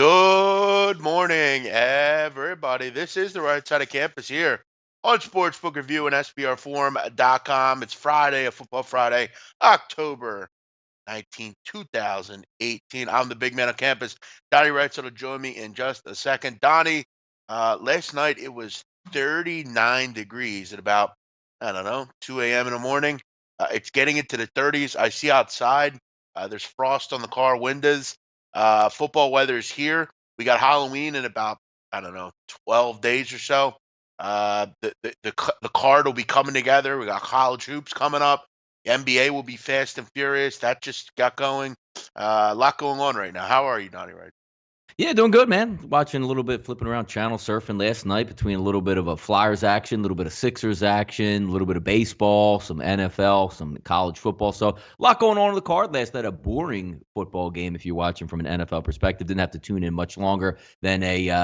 Good morning, everybody. This is the right side of campus here on Sportsbook Review and SBRforum.com. It's Friday, a football Friday, October 19th, 2018. I'm the big man on campus. Donnie Wright's will join me in just a second. Donnie, last night it was 39 degrees at about, I don't know, 2 a.m. in the morning. It's getting into the 30s. I see outside. There's frost on the car windows. Football weather is here. We got Halloween in about, I don't know, 12 days or so. The card will be coming together. We got college hoops coming up. The NBA will be fast and furious. That just got going. A lot going on right now. How are you, Donnie? Right? Yeah, doing good, man. Watching a little bit, flipping around channel surfing last night between a little bit of a Flyers action, a little bit of Sixers action, a little bit of baseball, some NFL, some college football. So a lot going on the card last night. A boring football game if you're watching from an NFL perspective. Didn't have to tune in much longer than a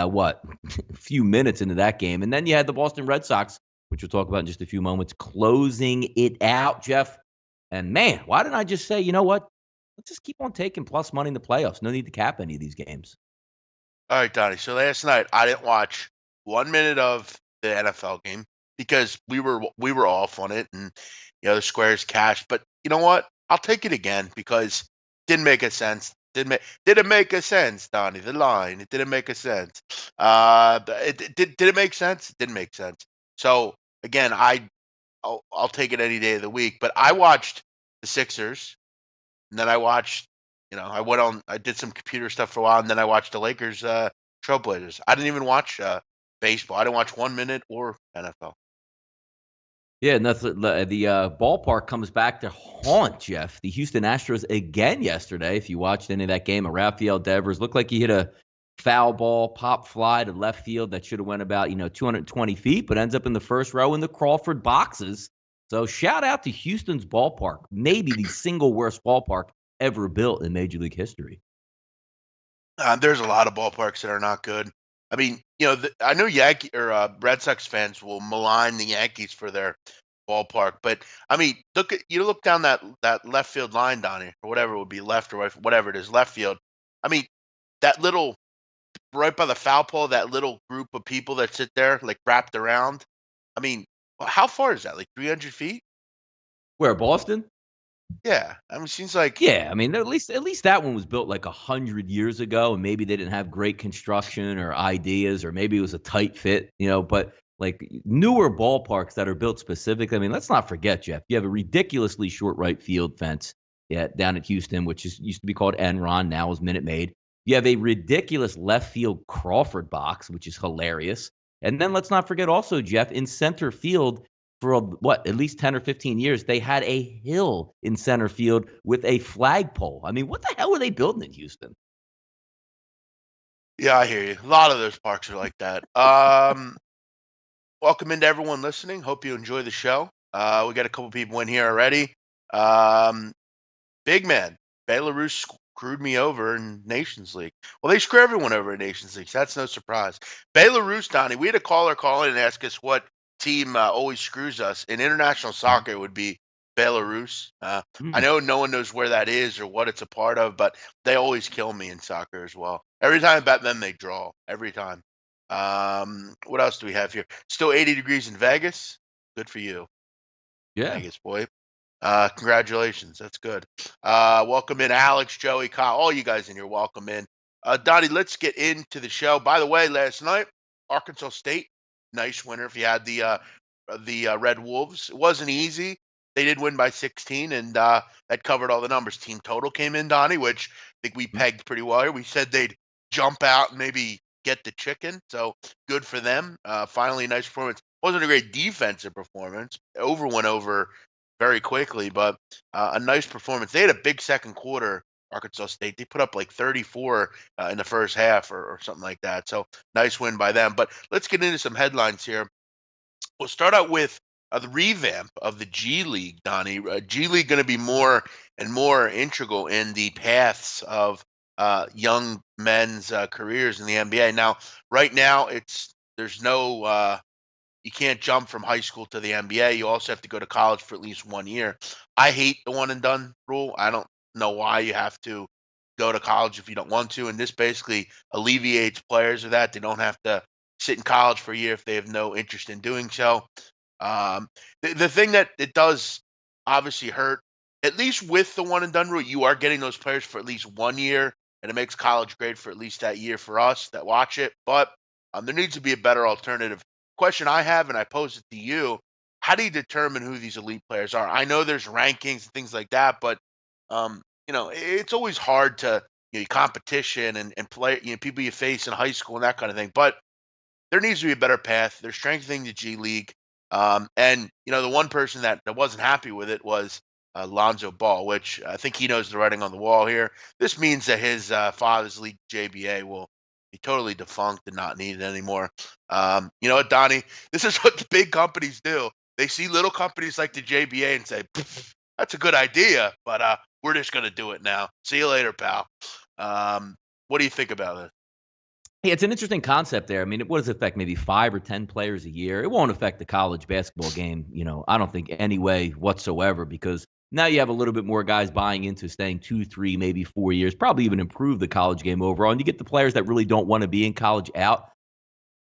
few minutes into that game. And then you had the Boston Red Sox, which we'll talk about in just a few moments, closing it out, Jeff. And man, why didn't I just say, you know what? Let's just keep on taking plus money in the playoffs. No need to cap any of these games. All right, Donnie. So last night I didn't watch 1 minute of the NFL game because we were off on it, and the squares cashed. But you know what? I'll take it again because didn't make a sense. Didn't make a sense, Donnie. The line it didn't make a sense. Did it make sense? It didn't make sense. So again, I'll take it any day of the week. But I watched the Sixers, and then I watched. I did some computer stuff for a while, and then I watched the Lakers Trailblazers. I didn't even watch baseball. I didn't watch 1 minute or NFL. Yeah, and that's the ballpark comes back to haunt Jeff. The Houston Astros again yesterday. If you watched any of that game, Rafael Devers looked like he hit a foul ball, pop fly to left field that should have went about 220 feet, but ends up in the first row in the Crawford boxes. So shout out to Houston's ballpark, maybe the single worst ballpark ever built in Major League history. There's a lot of ballparks that are not good. I mean, I know Yankee or Red Sox fans will malign the Yankees for their ballpark, but I mean, look down that left field line, Donnie, or whatever it would be, left or right, whatever it is, left field. I mean, that little right by the foul pole, that little group of people that sit there like wrapped around. I mean, how far is that? Like 300 feet? Where, Boston? Yeah. I mean, it seems like Yeah, I mean, at least that one was built like 100 years ago, and maybe they didn't have great construction or ideas, or maybe it was a tight fit, But like newer ballparks that are built specifically, I mean, let's not forget, Jeff, you have a ridiculously short right field fence, yeah, down at Houston, which used to be called Enron, now is Minute Maid. You have a ridiculous left field Crawford box, which is hilarious. And then let's not forget also, Jeff, in center field, for at least 10 or 15 years, they had a hill in center field with a flagpole. I mean, what the hell were they building in Houston? yeah, I hear you. A lot of those parks are like that. Welcome into everyone listening. Hope you enjoy the show. We got a couple people in here already. Um, Big man, Belarus screwed me over in Nations League. Well, they screw everyone over in Nations League, so that's no surprise. Belarus, Donnie, we had a caller call in and ask us what team always screws us. In international soccer, it would be Belarus. I Hmm. know no one knows where that is or what it's a part of, but they always kill me in soccer as well. Every time I bet them, they draw. Every time. What else do we have here? Still 80 degrees in Vegas. Good for you, Yeah. Vegas boy. Congratulations. That's good. Welcome in, Alex, Joey, Kyle, all you guys in here. Welcome in. Donnie, let's get into the show. By the way, last night, Arkansas State, nice winner. If you had the Red Wolves, it wasn't easy. They did win by 16, and that covered all the numbers. Team total came in, Donnie, which I think we pegged pretty well here. We said they'd jump out and maybe get the chicken, so good for them. Finally, a nice performance. Wasn't a great defensive performance. Went over very quickly, but a nice performance. They had a big second quarter, Arkansas State. They put up like 34 in the first half or something like that. So nice win by them. But let's get into some headlines here. We'll start out with the revamp of the G League, Donnie. G League going to be more and more integral in the paths of young men's careers in the NBA. Now, right now, there's no you can't jump from high school to the NBA. You also have to go to college for at least 1 year. I hate the one and done rule. I don't know why you have to. go to college if you don't want to, and this basically alleviates players of that. They don't have to sit in college for a year if they have no interest in doing so. Um, the thing that it does obviously hurt, at least with the one and done rule, you are getting those players for at least 1 year, and it makes college great for at least that year for us that watch it. But there needs to be a better alternative. Question I have, and I pose it to you: how do you determine who these elite players are? I know there's rankings and things like that, but it's always hard to competition and play people you face in high school and that kind of thing. But there needs to be a better path. They're strengthening the G League. And the one person that wasn't happy with it was Lonzo Ball, which I think he knows the writing on the wall here. This means that his father's league JBA will be totally defunct and not needed anymore. You know what, Donnie? This is what the big companies do. They see little companies like the JBA and say, "That's a good idea, but we're just going to do it now. See you later, pal." Um, what do you think about it? Yeah, it's an interesting concept there. I mean, what does it affect? Maybe 5 or 10 players a year. It won't affect the college basketball game, I don't think any way whatsoever, because now you have a little bit more guys buying into staying 2, 3, maybe 4 years, probably even improve the college game overall. And you get the players that really don't want to be in college out.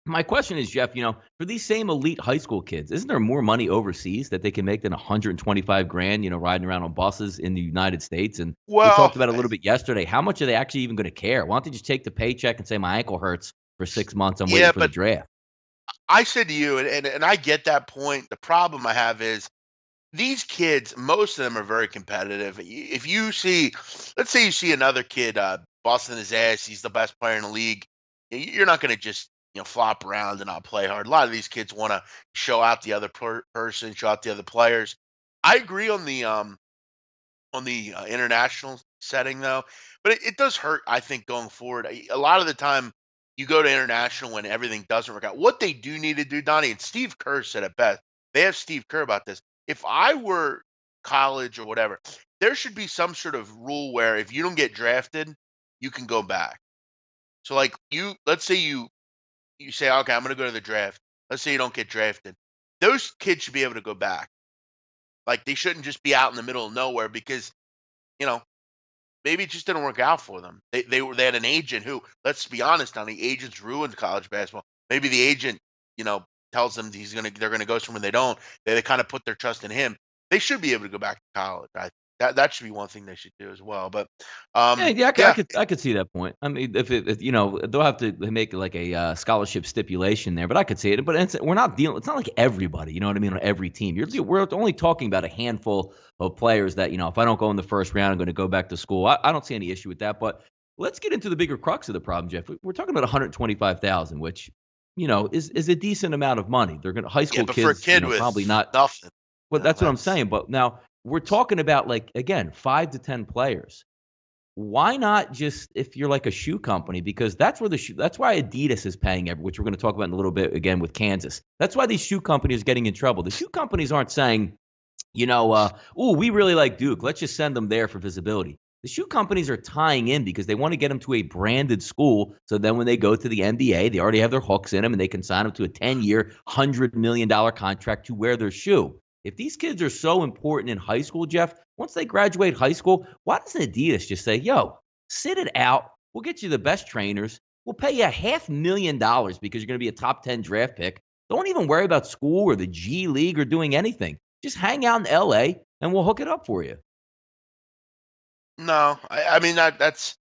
My question is, Jeff, for these same elite high school kids, isn't there more money overseas that they can make than 125 grand, riding around on buses in the United States? And we Well, talked about it a little bit yesterday. How much are they actually even going to care? Why don't they just take the paycheck and say, my ankle hurts for 6 months. I'm waiting yeah, for the but draft. I said to you, and I get that point. The problem I have is these kids, most of them are very competitive. If you see, let's say you see another kid busting his ass, he's the best player in the league. You're not going to just flop around and not play hard. A lot of these kids want to show out the other person, show out the other players. I agree on the international setting though, but it does hurt. I think going forward, a lot of the time you go to international when everything doesn't work out. What they do need to do, Donnie, and Steve Kerr said it best. They have Steve Kerr about this. If I were college or whatever, there should be some sort of rule where if you don't get drafted, you can go back. So like let's say you say, okay, I'm going to go to the draft. Let's say you don't get drafted. Those kids should be able to go back. Like they shouldn't just be out in the middle of nowhere because you know maybe it just didn't work out for them. They had an agent who, let's be honest, on the agents ruined college basketball. Maybe the agent, you know, tells them they're gonna go somewhere they don't. They kind of put their trust in him. They should be able to go back to college. That should be one thing they should do as well. But Yeah, yeah, yeah, I could see that point. I mean, if they'll have to make like a scholarship stipulation there, but I could see it. But we're not dealing. It's not like everybody. You know what I mean? On every team, we're only talking about a handful of players that if I don't go in the first round, I'm going to go back to school. I don't see any issue with that. But let's get into the bigger crux of the problem, Jeff. We're talking about 125,000, which is a decent amount of money. They're going to high yeah, school but for a kids, kid probably with not. nothing, Well, that's what I'm that's saying. But now we're talking about like again 5 to 10 players. Why not just if you're like a shoe company, because that's why Adidas is paying which we're going to talk about in a little bit again with Kansas. That's why these shoe companies are getting in trouble. The shoe companies aren't saying, oh, we really like Duke. Let's just send them there for visibility. The shoe companies are tying in because they want to get them to a branded school. So then when they go to the NBA, they already have their hooks in them and they can sign them to a 10-year, $100 million contract to wear their shoe. If these kids are so important in high school, Jeff, once they graduate high school, why doesn't Adidas just say, yo, sit it out. We'll get you the best trainers. We'll pay you $500,000 because you're going to be a top 10 draft pick. Don't even worry about school or the G League or doing anything. Just hang out in LA and we'll hook it up for you. no. I mean that's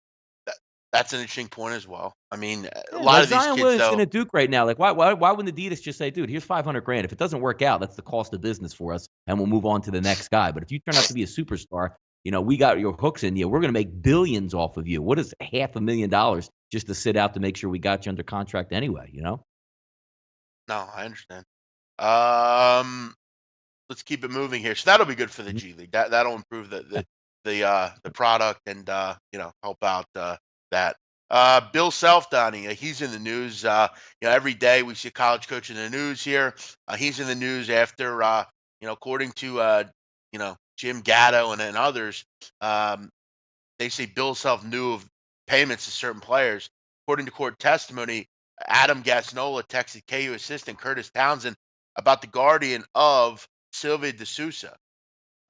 an interesting point as well. I mean, a Yeah, lot like of these Zion kids Williamson though. at Duke right now. Like, why wouldn't Adidas just say, dude, here's 500 grand. If it doesn't work out, that's the cost of business for us, and we'll move on to the next guy. But if you turn out to be a superstar, we got your hooks in you. We're going to make billions off of you. What is $500,000 just to sit out to make sure we got you under contract anyway? No, I understand. Um, let's keep it moving here. So that'll be good for the Mhm. G League. That'll improve the product and help out that. Bill Self, Donnie, he's in the news. Every day we see a college coach in the news here. He's in the news after according to Jim Gatto and others, um, they say Bill Self knew of payments to certain players. According to court testimony, Adam Gasnola texted KU assistant Curtis Townsend about the guardian of Sylvia D'Souza.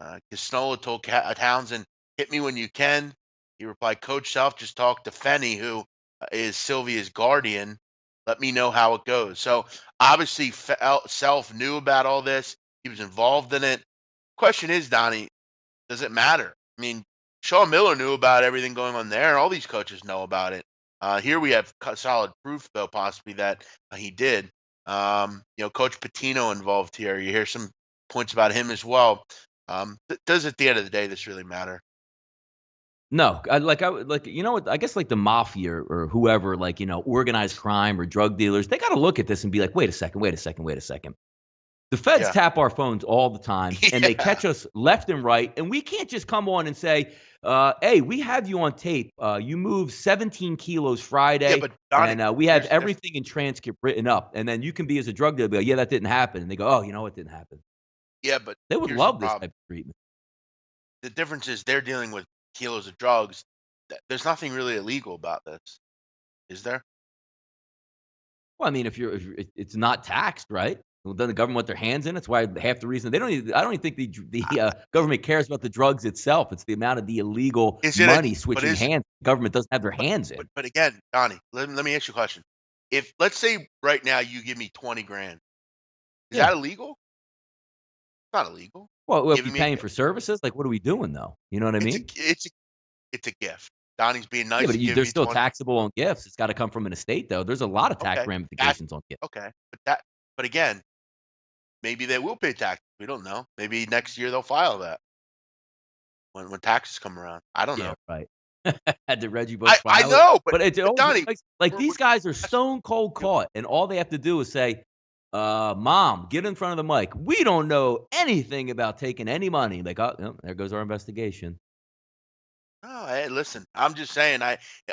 Gasnola told Townsend, "Hit me when you can." He replied, Coach Self just talked to Fenny, who is Sylvia's guardian. Let me know how it goes. So obviously, Self knew about all this. He was involved in it. Question is, Donnie, does it matter? I mean, Sean Miller knew about everything going on there. All these coaches know about it. Here we have solid proof, though, possibly that he did. Coach Patino involved here. You hear some points about him as well. Does at the end of the day this really matter? No, you know what? I guess like the mafia or whoever, like, organized crime or drug dealers, they got to look at this and be like, wait a second, wait a second, wait a second. The feds Yeah, tap our phones all the time, and they yeah, catch us left and right, and we can't just come on and say, "Hey, we have you on tape. You moved 17 kilos yeah. Friday, But Donnie, and we have here's the difference. everything in transcript written up." And then you can be as a drug dealer, be like, "Yeah, that didn't happen," and they go, "Oh, you know what didn't happen?" Yeah, but They would here's the love this problem. type of treatment. The difference is they're dealing with kilos of drugs. There's nothing really illegal about this, is there? Well, I mean, it's not taxed, right? Well, doesn't the government want their hands in it? It's why half the reason they don't. I don't even think the government cares about the drugs itself. It's the amount of the illegal Is it? money But switching is hands. The government doesn't have their but hands but in. but again, Donnie, let me ask you a question. If let's say right now you give me 20 grand, is Yeah. that illegal? It's not illegal. Well, if Giving you're me a paying for services, like, what are we doing though? You know what I it's a mean? it's a gift. Donnie's being Yeah, nice. but He giving they're me still 20. taxable on gifts. It's got to come from an estate, though. There's a lot of tax Okay. That's ramifications on gifts. okay. But again, maybe they will pay taxes. We don't know. Maybe next year they'll file that when taxes come around. I don't Yeah, know. right. Had the Reggie Bush I file it, know, but it but always Donnie, makes like we're these guys are that's stone cold you know, caught, and all they have to do is say, "Mom, get in front of the mic. We don't know anything about taking any money." Like, oh, no, there goes our investigation. no, hey, listen, I'm just saying,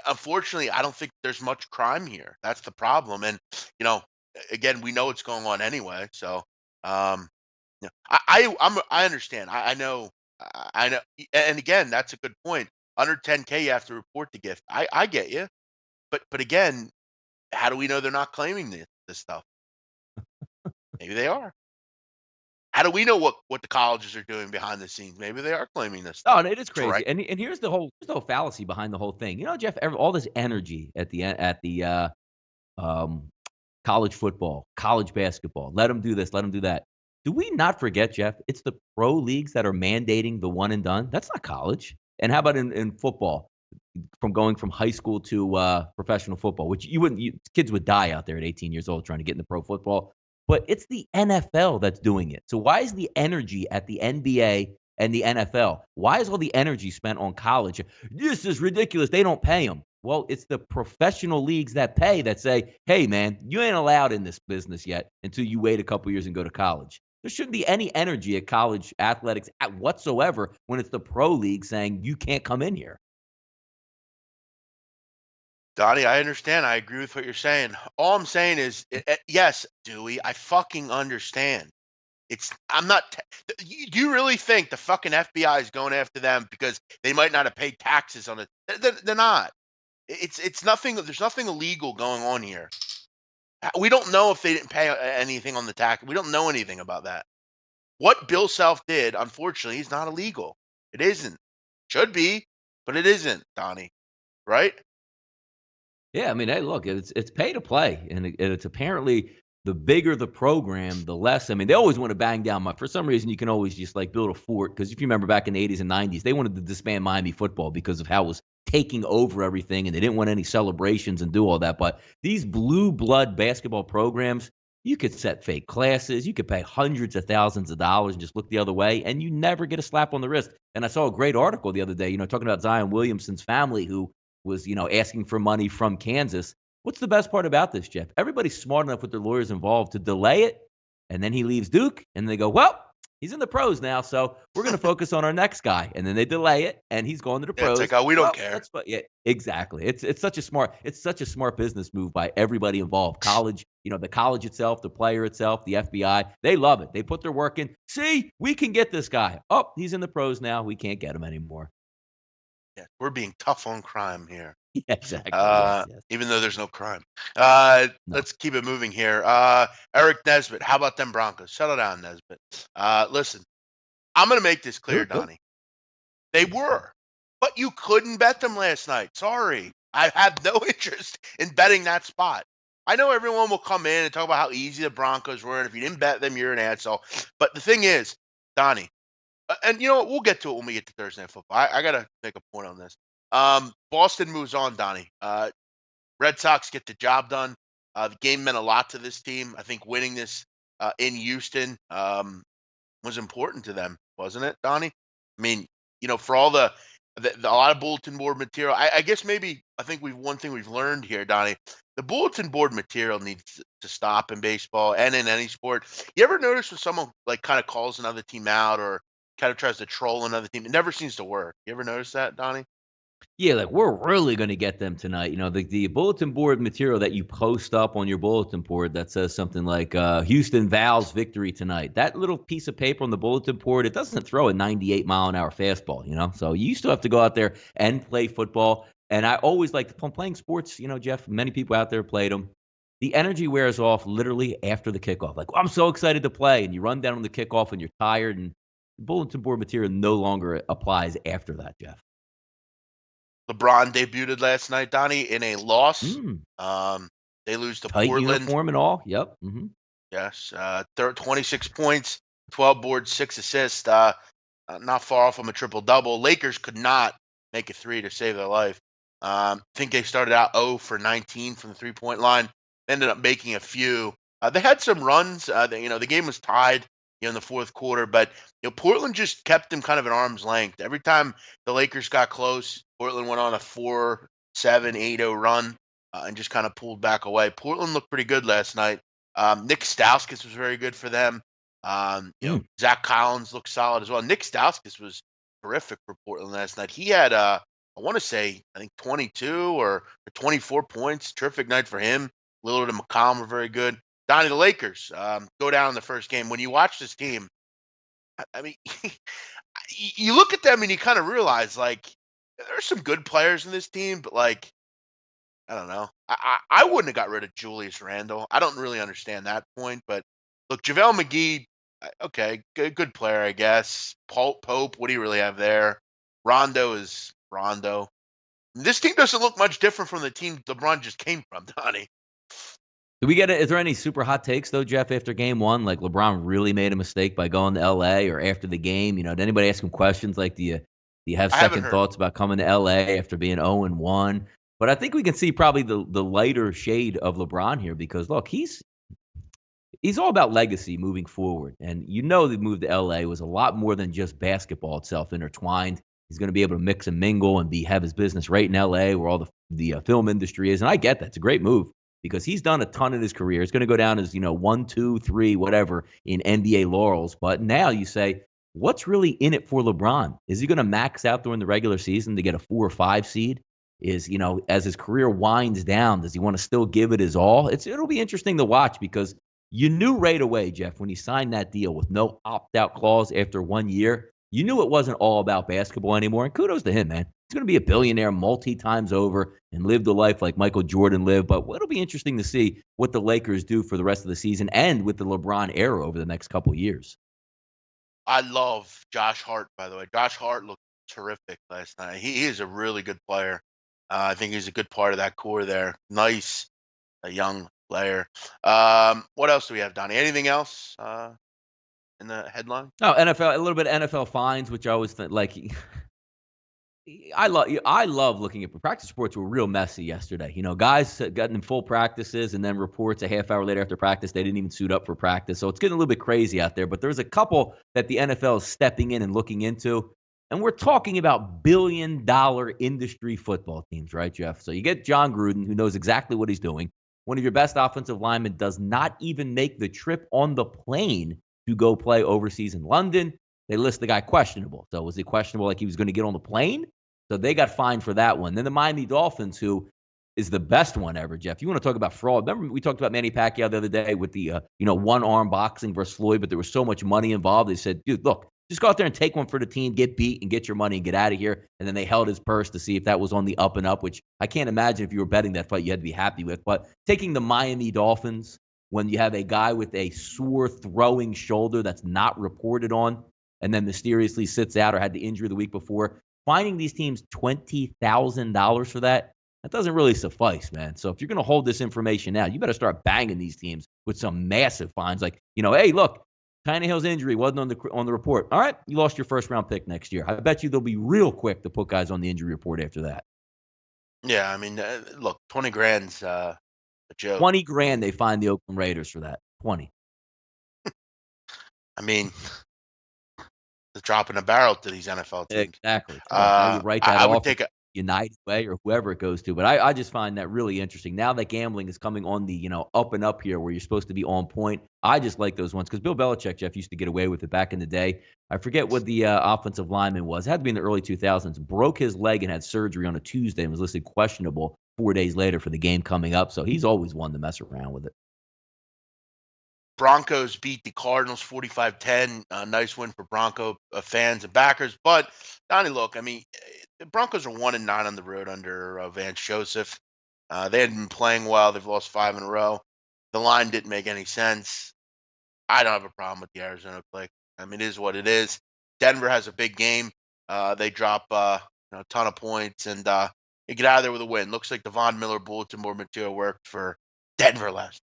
unfortunately, I don't think there's much crime here. That's the problem. And, you know, again, we know what's going on anyway. So, um, I understand. I know, I know. And again, that's a good point. Under 10K, you have to report the gift. I get you. But again, how do we know they're not claiming this stuff? Maybe they are. How do we know what the colleges are doing behind the scenes? Maybe they are claiming this Oh, stuff. and it is It's right. crazy. And here's the whole fallacy behind the whole thing. You know, Jeff, all this energy at the um, college football, college basketball. Let them do this, let them do that. Do we not forget, Jeff? It's the pro leagues that are mandating the one and done. That's not college. And how about in football, from going from high school to professional football, which kids would die out there at 18 years old trying to get into pro football. But it's the NFL that's doing it. So why is the energy at the NBA and the NFL? Why is all the energy spent on college? This is ridiculous. They don't pay them. Well, it's the professional leagues that pay that say, hey, man, you ain't allowed in this business yet until you wait a couple years and go to college. There shouldn't be any energy at college athletics whatsoever when it's the pro league saying you can't come in here. Donnie, I understand. I agree with what you're saying. All I'm saying is, yes, Dewey, I fucking understand. I'm not. Do you really think the fucking FBI is going after them because they might not have paid taxes on it? They're not. It's nothing. There's nothing illegal going on here. We don't know if they didn't pay anything on the tax. We don't know anything about that. What Bill Self did, unfortunately, is not illegal. It isn't. Should be, but it isn't, Donnie. Right? Yeah, I mean, hey, look, it's pay to play, and it's apparently the bigger the program, the less. I mean, they always want to bang down. For some reason, you can always just like build a fort because if you remember back in the 80s and 90s, they wanted to disband Miami football because of how it was taking over everything, and they didn't want any celebrations and do all that. But these blue blood basketball programs, you could set fake classes, you could pay hundreds of thousands of dollars and just look the other way, and you never get a slap on the wrist. And I saw a great article the other day, talking about Zion Williamson's family who was, asking for money from Kansas. What's the best part about this, Jeff? Everybody's smart enough with their lawyers involved to delay it, and then he leaves Duke, and they go, well, he's in the pros now, so we're going to focus on our next guy. And then they delay it, and he's going to the Yeah, it's like, pros. oh, we don't Well, care. yeah, exactly. It's such a smart business move by everybody involved. College, the college itself, the player itself, the FBI, they love it. They put their work in. See, we can get this guy. Oh, he's in the pros now. We can't get him anymore. Yeah, we're being tough on crime here. Yeah, exactly. Yes, yes. Even though there's no crime. No. Let's keep it moving here. Eric Nesbitt, how about them Broncos? Settle down, Nesbitt. Listen, I'm going to make this clear, They're good. Donnie. They were. But you couldn't bet them last night. Sorry. I have no interest in betting that spot. I know everyone will come in and talk about how easy the Broncos were, and if you didn't bet them, you're an asshole. But the thing is, Donnie, and you know what? We'll get to it when we get to Thursday Night Football. I got to make a point on this. Boston moves on, Donnie. Red Sox get the job done. The game meant a lot to this team. I think winning this in Houston was important to them, wasn't it, Donnie? I mean, for all a lot of bulletin board material. I guess maybe I think one thing we've learned here, Donnie, the bulletin board material needs to stop in baseball and in any sport. You ever notice when someone like kind of calls another team out or kind of tries to troll another team? It never seems to work. You ever notice that, Donnie? Yeah, like we're really going to get them tonight. The bulletin board material that you post up on your bulletin board that says something like Houston Val's victory tonight. That little piece of paper on the bulletin board, it doesn't throw a 98-mile-an-hour fastball, So you still have to go out there and play football. And I always like playing sports, Jeff, many people out there played them. The energy wears off literally after the kickoff. Like, I'm so excited to play. And you run down on the kickoff and you're tired. And the bulletin board material no longer applies after that, Jeff. LeBron debuted last night, Donnie, in a loss. Mm. They lose to Tight Portland. uniform and all. Yep. Mm-hmm. Yes, 26 points, 12 boards, 6 assists. Not far off from a triple double. Lakers could not make a three to save their life. I think they started out 0 for 19 from the 3-point line. Ended up making a few. They had some runs. The game was tied in the fourth quarter, but Portland just kept them kind of at arm's length. Every time the Lakers got close, Portland went on a 4-7, 8-0 run and just kind of pulled back away. Portland looked pretty good last night. Nick Stauskas was very good for them. Zach Collins looked solid as well. Nick Stauskas was terrific for Portland last night. He had, I want to say, I think 22 or 24 points. Terrific night for him. Lillard and McCollum were very good. Donnie, the Lakers go down in the first game. When you watch this team, I mean, you look at them and you kind of realize, like, there's some good players in this team, but, like, I don't know. I wouldn't have got rid of Julius Randle. I don't really understand that point, but look, JaVale McGee, okay, good player, I guess. Pope, what do you really have there? Rondo is Rondo. This team doesn't look much different from the team LeBron just came from, Donnie. Is there any super hot takes though, Jeff, after game one? Like LeBron really made a mistake by going to LA, or after the game, did anybody ask him questions like, do you have second thoughts about coming to LA after being 0-1? But I think we can see probably the lighter shade of LeBron here because look, he's all about legacy moving forward. And the move to LA was a lot more than just basketball itself intertwined. He's going to be able to mix and mingle and have his business right in LA where all the film industry is. And I get that. It's a great move because he's done a ton in his career. It's going to go down as, 1, 2, 3, whatever in NBA laurels. But now you say, what's really in it for LeBron? Is he going to max out during the regular season to get a 4 or 5 seed? As his career winds down, does he want to still give it his all? It'll be interesting to watch because you knew right away, Jeff, when he signed that deal with no opt-out clause after 1 year, you knew it wasn't all about basketball anymore. And kudos to him, man. He's going to be a billionaire multi-times over and live the life like Michael Jordan lived. But it'll be interesting to see what the Lakers do for the rest of the season and with the LeBron era over the next couple of years. I love Josh Hart, by the way. Josh Hart looked terrific last night. He is a really good player. I think he's a good part of that core there. Nice, a young player. What else do we have, Donnie? Anything else in the headline? No, NFL, a little bit of NFL fines, which I always think, like, I love looking at practice sports were real messy yesterday. Guys getting in full practices and then reports a half hour later after practice they didn't even suit up for practice. So it's getting a little bit crazy out there. But there's a couple that the NFL is stepping in and looking into. And we're talking about billion-dollar industry football teams, right, Jeff? So you get John Gruden, who knows exactly what he's doing. One of your best offensive linemen does not even make the trip on the plane to go play overseas in London. They list the guy questionable. So was he questionable like he was going to get on the plane? So they got fined for that one. Then the Miami Dolphins, who is the best one ever, Jeff. You want to talk about fraud. Remember we talked about Manny Pacquiao the other day with the, one-arm boxing versus Floyd, but there was so much money involved. They said, dude, look, just go out there and take one for the team, get beat, and get your money and get out of here. And then they held his purse to see if that was on the up and up, which I can't imagine if you were betting that fight you had to be happy with. But taking the Miami Dolphins when you have a guy with a sore throwing shoulder that's not reported on and then mysteriously sits out or had the injury the week before, finding these teams $20,000 for that, that doesn't really suffice, man. So if you're going to hold this information out, you better start banging these teams with some massive fines. Like, hey, look, Tannehill's injury wasn't on the report. All right, you lost your first round pick next year. I bet you they'll be real quick to put guys on the injury report after that. Yeah, I mean, look, 20 grand's a joke. 20 grand they find the Oakland Raiders for that. 20. I mean, the drop in a barrel to these NFL teams. Exactly. Now you write that I would off take a United Way or whoever it goes to. But I just find that really interesting. Now that gambling is coming on the, up and up here where you're supposed to be on point. I just like those ones because Bill Belichick, Jeff, used to get away with it back in the day. I forget what the offensive lineman was. It had to be in the early 2000s. Broke his leg and had surgery on a Tuesday and was listed questionable 4 days later for the game coming up. So he's always one to mess around with it. Broncos beat the Cardinals 45-10. Nice win for Bronco fans and backers. But, Donnie, look, I mean, the Broncos are 1-9 on the road under Vance Joseph. They hadn't been playing well. They've lost 5 in a row. The line didn't make any sense. I don't have a problem with the Arizona click. I mean, it is what it is. Denver has a big game. They drop a ton of points, and they get out of there with a win. Looks like the Von Miller bulletin board material worked for Denver last.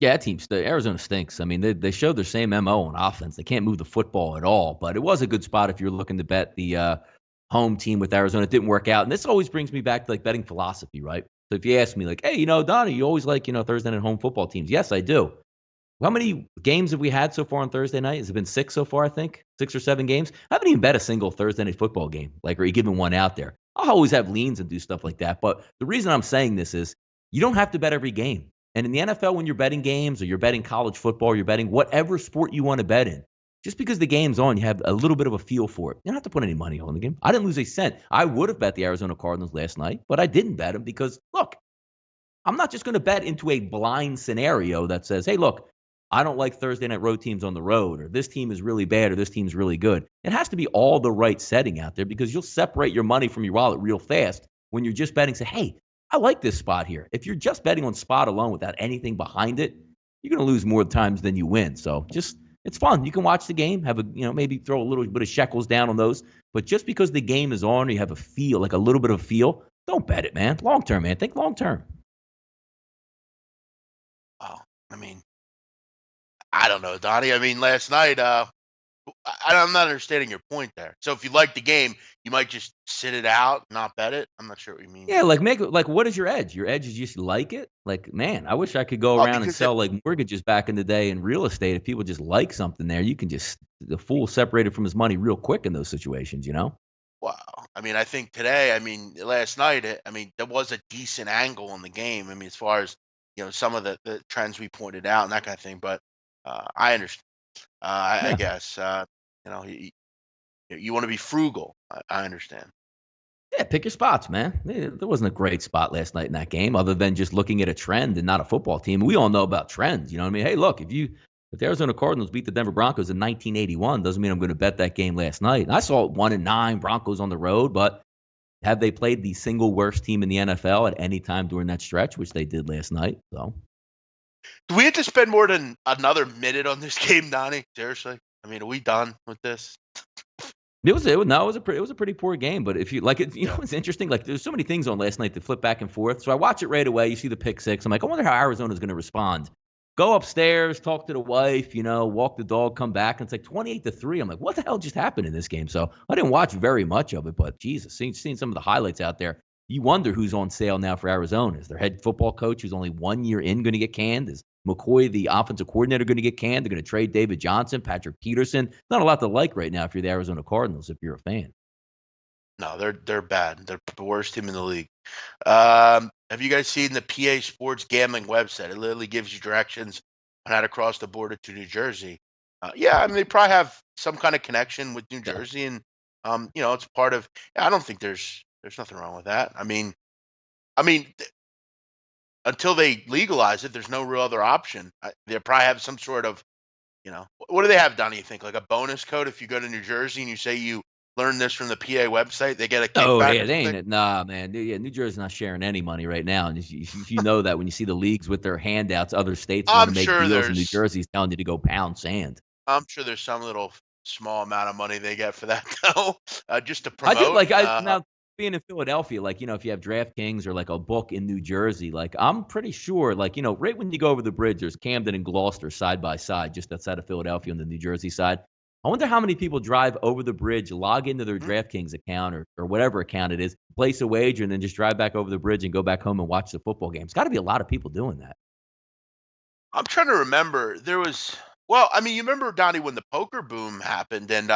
Yeah, Arizona stinks. I mean, they showed their same MO on offense. They can't move the football at all, but it was a good spot if you're looking to bet the home team with Arizona. It didn't work out. And this always brings me back to like betting philosophy, right? So if you ask me like, hey, Donnie, you always like, Thursday night home football teams. Yes, I do. How many games have we had so far on Thursday night? Has it been 6 so far, I think? 6 or 7 games? I haven't even bet a single Thursday night football game, or even one out there. I'll always have leans and do stuff like that. But the reason I'm saying this is you don't have to bet every game. And in the NFL, when you're betting games or you're betting college football, you're betting whatever sport you want to bet in, just because the game's on, you have a little bit of a feel for it. You don't have to put any money on the game. I didn't lose a cent. I would have bet the Arizona Cardinals last night, but I didn't bet them because, look, I'm not just going to bet into a blind scenario that says, hey, look, I don't like Thursday night road teams on the road, or this team is really bad, or this team's really good. It has to be all the right setting out there because you'll separate your money from your wallet real fast when you're just betting. Say, hey, I like this spot here. If you're just betting on spot alone without anything behind it, you're going to lose more times than you win. So it's fun. You can watch the game, have maybe throw a little bit of shekels down on those. But just because the game is on, or you have a feel, like a little bit of a feel, don't bet it, man. Long term, man. Think long term. Wow. I mean, I don't know, Donnie. I mean, last night, I'm not understanding your point there. So if you like the game, you might just sit it out, not bet it. I'm not sure what you mean. Yeah, what is your edge? Your edge is just like it. Like, man, I wish I could go around and sell like mortgages back in the day in real estate. If people just like something there, you can just the fool separated from his money real quick in those situations, Wow. I mean, I think today, last night, there was a decent angle on the game. I mean, as far as, some of the trends we pointed out and that kind of thing. But I understand. I guess, you want to be frugal. I understand. Yeah, pick your spots, man. There wasn't a great spot last night in that game other than just looking at a trend and not a football team. We all know about trends. You know what I mean? Hey, look, if the Arizona Cardinals beat the Denver Broncos in 1981, doesn't mean I'm going to bet that game last night. And I saw 1-9 Broncos on the road, but have they played the single worst team in the NFL at any time during that stretch, which they did last night? So, do we have to spend more than another minute on this game, Donnie? Seriously? I mean, are we done with this? It was a pretty poor game. But if you like it, it's interesting. Like there's so many things on last night that flip back and forth. So I watch it right away. You see the pick six. I'm like, I wonder how Arizona's going to respond. Go upstairs, talk to the wife, walk the dog, come back, and it's like 28-3. I'm like, what the hell just happened in this game? So I didn't watch very much of it, but Jesus, seeing some of the highlights out there, you wonder who's on sale now for Arizona. Is their head football coach, who's only 1 year in, going to get canned? Is McCoy, the offensive coordinator, going to get canned? They're going to trade David Johnson, Patrick Peterson. Not a lot to like right now if you're the Arizona Cardinals, if you're a fan. No, they're bad. They're the worst team in the league. Have you guys seen the PA Sports gambling website? It literally gives you directions on how to cross the border to New Jersey. Yeah, they probably have some kind of connection with New Jersey, and it's part of. I don't think there's nothing wrong with that. I mean, until they legalize it, there's no real other option. They probably have some sort of, what do they have, Donnie? You think like a bonus code if you go to New Jersey and you say you learn this from the PA website, they get a kickback? Oh yeah, they ain't it. Nah, man. Yeah, New Jersey's not sharing any money right now, and you know that when you see the leagues with their handouts, other states want to make deals, and New Jersey's telling you to go pound sand. I'm sure there's some little small amount of money they get for that though, just to I do promote. like I now being in Philadelphia, like, if you have DraftKings or like a book in New Jersey, like I'm pretty sure, like, right when you go over the bridge, there's Camden and Gloucester side by side, just outside of Philadelphia on the New Jersey side. I wonder how many people drive over the bridge, log into their Mhm. DraftKings account or whatever account it is, place a wager, and then just drive back over the bridge and go back home and watch the football game. It's got to be a lot of people doing that. I'm trying to remember. There was well, I mean, you remember Donnie when the poker boom happened and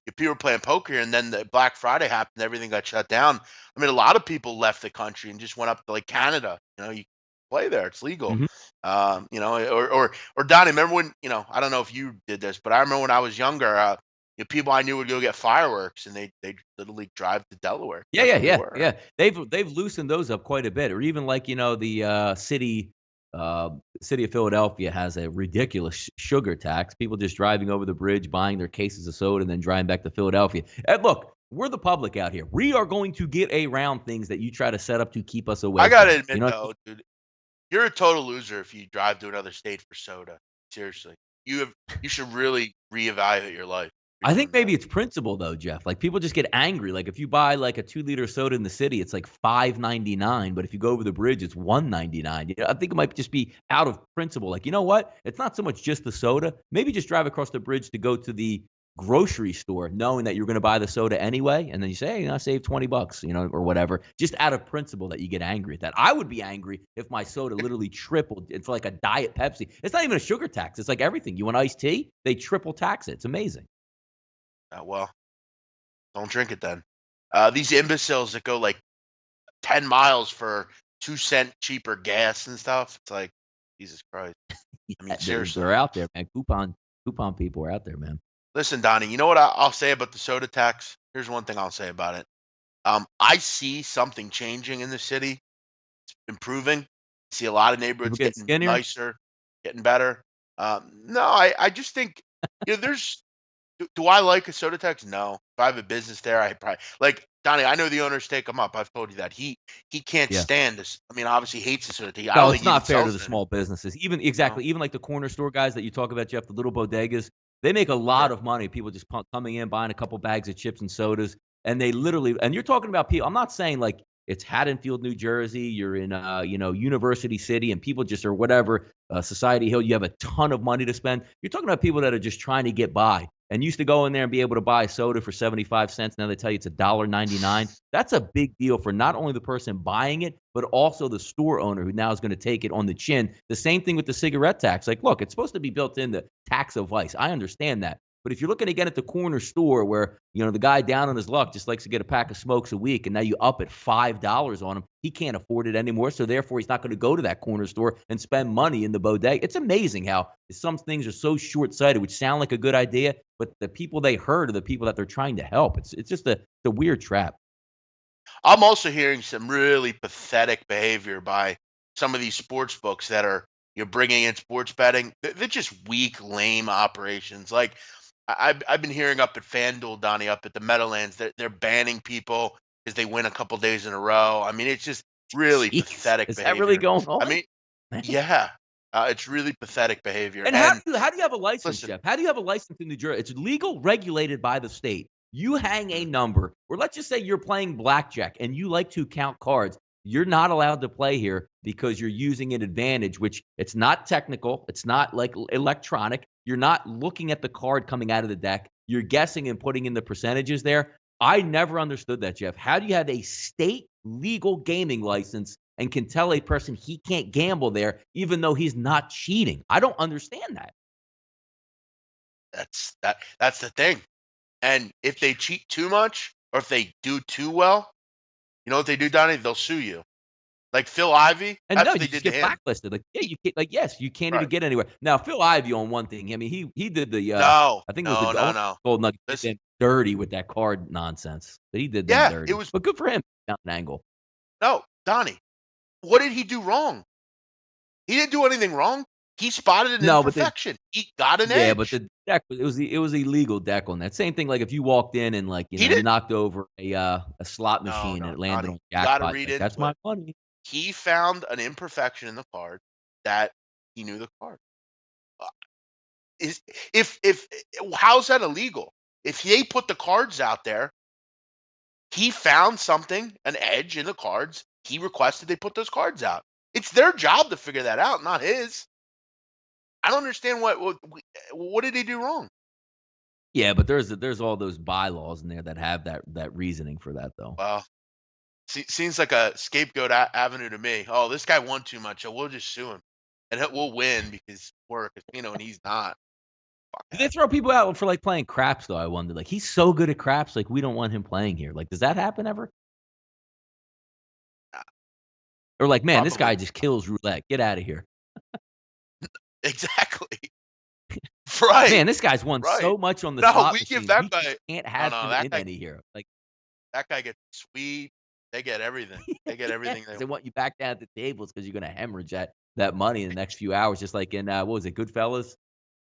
if people were playing poker and then the Black Friday happened, everything got shut down. I mean, a lot of people left the country and just went up to like Canada. You play there; it's legal. Mhm. Or Donnie, remember when I don't know if you did this, but I remember when I was younger. People I knew would go get fireworks, and they literally drive to Delaware. Yeah, That's yeah, where they yeah, were. yeah. They've loosened those up quite a bit, or even like the uh, city of Philadelphia has a ridiculous sugar tax. People just driving over the bridge, buying their cases of soda, and then driving back to Philadelphia. And look, we're the public out here. We are going to get around things that you try to set up to keep us I away gotta from. admit What though, dude, you're a total loser if you drive to another state for soda. Seriously. You should really reevaluate your life for I think doing that. maybe it's principle though, Jeff. Like people just get angry. Like if you buy like a 2-liter soda in the city, it's like 5.99, but if you go over the bridge, it's 1.99. I think it might just be out of principle. Like, you know what? It's not so much just the soda. Maybe just drive across the bridge to go to the grocery store, knowing that you're going to buy the soda anyway, and then you say, hey, I save $20, or whatever. Just out of principle that you get angry at that. I would be angry if my soda literally tripled. It's like a diet Pepsi. It's not even a sugar tax. It's like everything. You want iced tea? They triple tax it. It's amazing. Well, don't drink it then. These imbeciles that go like 10 miles for 2 cent cheaper gas and stuff. It's like, Jesus Christ. I mean, Yeah, seriously. they're out there, man. Coupon people are out there, man. Listen, Donnie, you know what I'll say about the soda tax? Here's one thing I'll say about it. I see something changing in the city, improving. See a lot of People neighborhoods getting getting skinnier. nicer, getting better. No, I just think there's do I like a soda tax? No. If I have a business there, I probably like Donnie. I know the owners take them up. I've told you that he can't Yeah. stand this. I mean, obviously he hates the soda tea. I No, don't think it's he even not fair to sells the it anymore. small businesses. Even You know? exactly, even like the corner store guys that you talk about, Jeff, the little bodegas, they make a lot Sure. of money. People just coming in, buying a couple bags of chips and sodas, and they literally. And you're talking about people. I'm not saying like it's Haddonfield, New Jersey. You're in, University City, and people just or whatever, Society Hill. You have a ton of money to spend. You're talking about people that are just trying to get by and used to go in there and be able to buy soda for 75 cents. Now they tell you it's $1.99. That's a big deal for not only the person buying it, but also the store owner who now is going to take it on the chin. The same thing with the cigarette tax. Like, look, it's supposed to be built in the tax of vice. I understand that. But if you're looking again at the corner store where, the guy down on his luck just likes to get a pack of smokes a week and now you up at $5 on him, he can't afford it anymore. So therefore, he's not going to go to that corner store and spend money in the bodega. It's amazing how some things are so short sighted, which sound like a good idea, but the people they hurt are the people that they're trying to help. It's just a weird trap. I'm also hearing some really pathetic behavior by some of these sports books that are bringing in sports betting. They're just weak, lame operations. Like I've been hearing up at FanDuel, Donnie, up at the Meadowlands, they're banning people because they win a couple days in a row. I mean, it's just really Jeez, pathetic is that really behavior. going I on? mean, yeah, it's really pathetic behavior. And And how do you have a license, listen, Jeff? How do you have a license in New Jersey? It's legal, regulated by the state. You hang a number, or let's just say you're playing blackjack and you like to count cards. You're not allowed to play here because you're using an advantage, which it's not technical. It's not like electronic. You're not looking at the card coming out of the deck. You're guessing and putting in the percentages there. I never understood that, Jeff. How do you have a state legal gaming license and can tell a person he can't gamble there even though he's not cheating? I don't understand that. that's the thing. And if they cheat too much or if they do too well, you know what they do, Donnie? They'll sue you. Like Phil Ivey, And that's no, what you they just did to get him. blacklisted. Like, yeah, you can't, like, yes, you can't even Right. get anywhere. Now, Phil Ivey on one thing. I mean, he did the No, I think it was the no, no, no. Gold Nugget did Listen, them dirty with that card nonsense. But he did them yeah, it dirty. was But good for him. Found an angle. no, Donnie. What did he do wrong? He didn't do anything wrong. He spotted an No, but the imperfection. He got an yeah, but edge. the deck it was illegal deck on that. Same thing like if you walked in and like, He you didn't. knocked over a slot No, machine and no, it landed Donnie. on You got to jackpot, read like that's into my it. money. He found an imperfection in the card that he knew the card. Uh, is if how's that illegal? If they put the cards out there, he found something, an edge in the cards. He requested they put those cards out. It's their job to figure that out, not his. I don't understand what did he do wrong? Yeah, but there's all those bylaws in there that have that reasoning for that though. Well, seems like a scapegoat avenue to me. Oh, this guy won too much, so we'll just sue him, and we'll win because we're a casino and he's not. Fuck Do they that. throw people out for like playing craps though? I wonder. Like he's so good at craps, like we don't want him playing here. Like, does that happen ever? Uh, Or like, man, this Probably guy just kills roulette. Get out of here. exactly right, Man, this guy's won right. so much on the No, slot we give machines. that We just guy. can't No, have no, him in any here. Like, that guy gets sweet. They get everything. They get yeah, everything 'cause they they want. want you back down at the tables because you're gonna hemorrhage that money in the next few hours, just like in what was it, Goodfellas?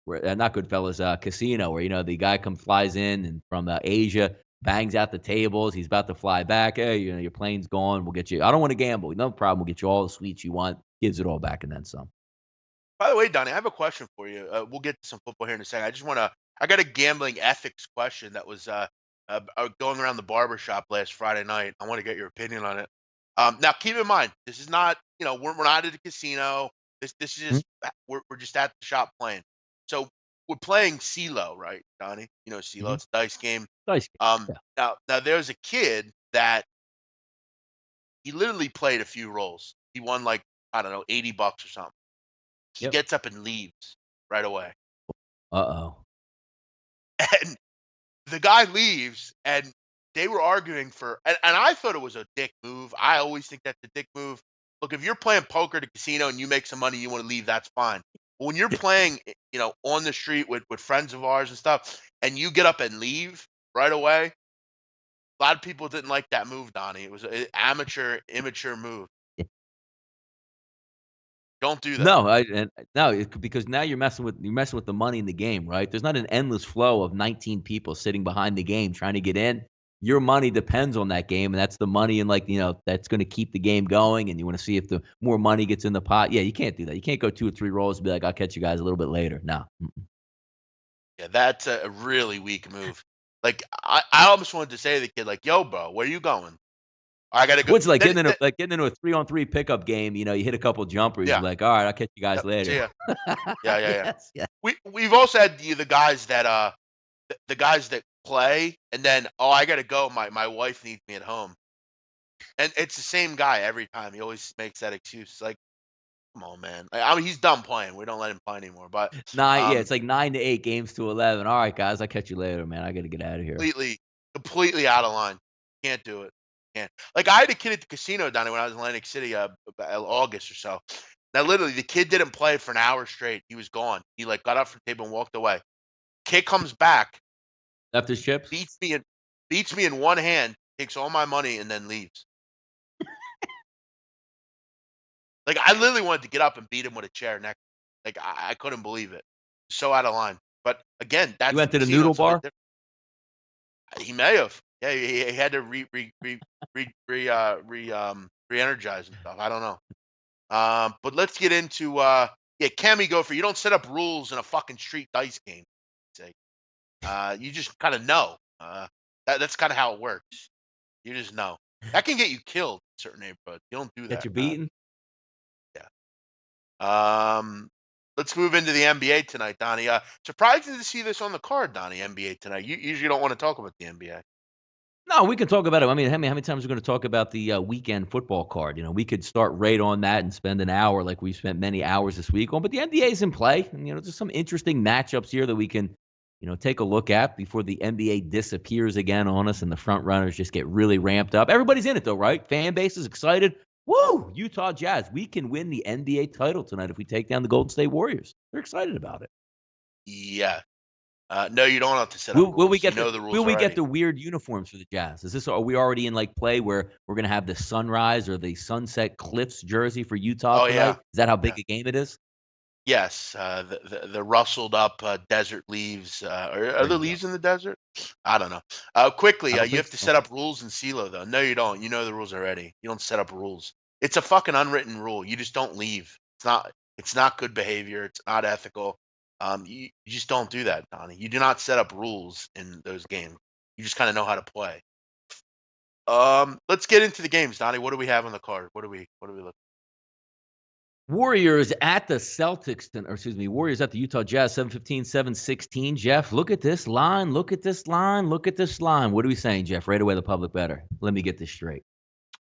Where not Goodfellas, Casino, where the guy flies in and from Asia, bangs out the tables. He's about to fly back. Hey, your plane's gone. We'll get you. I don't want to gamble. No problem. We'll get you all the sweets you want. Gives it all back and then some. By the way, Donnie, I have a question for you. We'll get to some football here in a second. I got a gambling ethics question that was going around the barber shop last Friday night. I want to get your opinion on it. Now, keep in mind, this is not, we're not at a casino. This is Mhm. just, we're just at the shop playing. So we're playing CeeLo, right, Donnie? You know CeeLo, Mhm. it's a dice game. Nice. Yeah. Now there's a kid that he literally played a few rolls. He won like, I don't know, $80 or something. He Yep. gets up and leaves right away. Uh-oh. And the guy leaves, and they were arguing and I thought it was a dick move. I always think that's a dick move. Look, if you're playing poker at a casino and you make some money, you want to leave, that's fine. But when you're playing, on the street with friends of ours and stuff, and you get up and leave right away, a lot of people didn't like that move, Donnie. It was an amateur, immature move. Don't do that. No, no, because now you're messing with the money in the game, right? There's not an endless flow of 19 people sitting behind the game trying to get in. Your money depends on that game, and that's the money and that's going to keep the game going. And you want to see if the more money gets in the pot. Yeah, you can't do that. You can't go 2 or 3 rolls and be like, "I'll catch you guys a little bit later." No. Mm-mm. Yeah, that's a really weak move. Like I almost wanted to say to the kid, like, "Yo, bro, where you going? I gotta go." What's it like Then, getting into a 3-on-3 pickup game? You hit a couple jumpers. You're yeah, like, "All right, I'll catch you guys yep, see later." ya. Yeah, yeah, yeah. Yes, yeah. We've also had the guys that the guys that play and then, "Oh, I gotta go. My wife needs me at home." And it's the same guy every time. He always makes that excuse. It's like, come on, man. I mean, he's done playing. We don't let him play anymore. But Yeah, um, it's like 9 to 8 games to 11. All right, guys, I'll catch you later, man. I got to get out of here. completely out of line. Can't do it. Can't. Like I had a kid at the casino down there when I was in Atlantic City, August or so. Now, literally, the kid didn't play for an hour straight. He was gone. He like got up from the table and walked away. Kid comes back, Left his chips? beats me in beats me in one hand, takes all my money, and then leaves. Like I literally wanted to get up and beat him with a chair next. Like I couldn't believe it. So out of line. But again, You that's the went to the casino. noodle It's a bit bar? different. He may have. Yeah, he had to re-energize himself. I don't know. But let's get into yeah, Cammy Gopher. You don't set up rules in a fucking street dice game. Say, you just kind of know. That's kind of how it works. You just know that can get you killed in certain neighborhoods. You don't do Get that. you beaten? Yeah. Let's move into the NBA tonight, Donnie. Surprising to see this on the card, Donnie. NBA tonight. You usually don't want to talk about the NBA. No, we can talk about it. I mean, how many times are we gonna talk about the, weekend football card? We could start right on that and spend an hour like we've spent many hours this week on, but the NBA is in play, and, there's some interesting matchups here that we can, take a look at before the NBA disappears again on us and the front runners just get really ramped up. Everybody's in it, though, right? Fan base is excited. Woo! Utah Jazz, we can win the NBA title tonight if we take down the Golden State Warriors. They're excited about it. Yeah. No, you don't have to set up Will we rules. You get the know the rules will we get already. the weird uniforms for the Jazz? Are we already in like play where we're gonna have the sunrise or the sunset cliffs jersey for Utah Oh tonight? yeah. Is that how big Yeah. a game it is? Yes. The rustled up desert leaves. Are There there you go. leaves in the desert? I don't know. I Quickly, don't you think have to so. set up rules in CeeLo though. No, you don't. You know the rules already. You don't set up rules. It's a fucking unwritten rule. You just don't leave. It's not. It's not good behavior. It's not ethical. You just don't do that, Donnie. You do not set up rules in those games. You just kind of know how to play. Let's get into the games, Donnie. What do we have on the card? What do we look? Warriors at the Celtics, or excuse me, Warriors at the Utah Jazz, 7:15, 7:16. Jeff, look at this line. Look at this line. Look at this line. What are we saying, Jeff? Right away, the public better. Let me get this straight.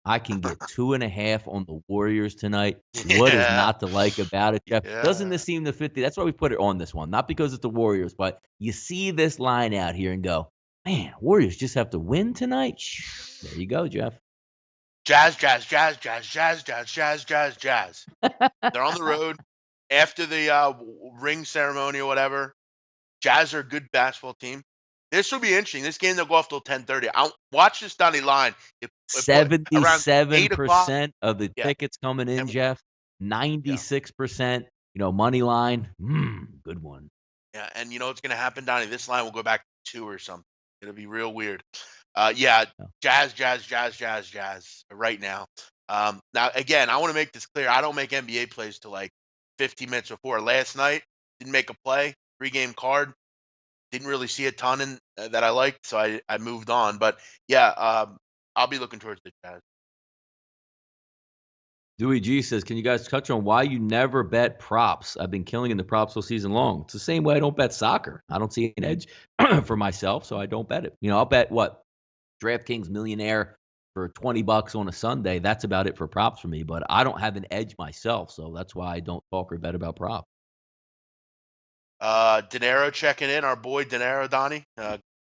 I can get 2.5 on the Warriors tonight. What is Yeah, not to like about it, Jeff? Doesn't yeah. this seem to fit? That's why we put it on this one. Not because it's the Warriors, but you see this line out here and go, man, Warriors just have to win tonight? There you go, Jeff. Jazz, jazz, jazz, jazz, jazz, jazz, jazz, jazz, jazz. They're on the road after the ring ceremony or whatever. Jazz are a good basketball team. This will be interesting. This game they'll go off till 10:30. I'll watch this Donnie line. If around 8 o'clock. 77% of the Yeah, tickets coming in, and Jeff. yeah, 96%, money line. Good one. yeah, and you know what's gonna happen, Donnie? This line will go back to 2 or something. It'll be real weird. Yeah, Yeah. jazz, jazz, jazz, jazz, jazz. Right now. Now again, I want to make this clear. I don't make NBA plays till like 15 minutes before. Last night, didn't make a play. 3-game card. Didn't really see a ton in that I liked, so I moved on. But yeah, I'll be looking towards the Jazz. Dewey G says, can you guys touch on why you never bet props? I've been killing in the props all season long. It's the same way I don't bet soccer. I don't see an edge for myself, so I don't bet it. I'll bet what? DraftKings Millionaire for $20 on a Sunday. That's about it for props for me, but I don't have an edge myself, so that's why I don't talk or bet about props. Dinero checking in, our boy Dinero, Donnie.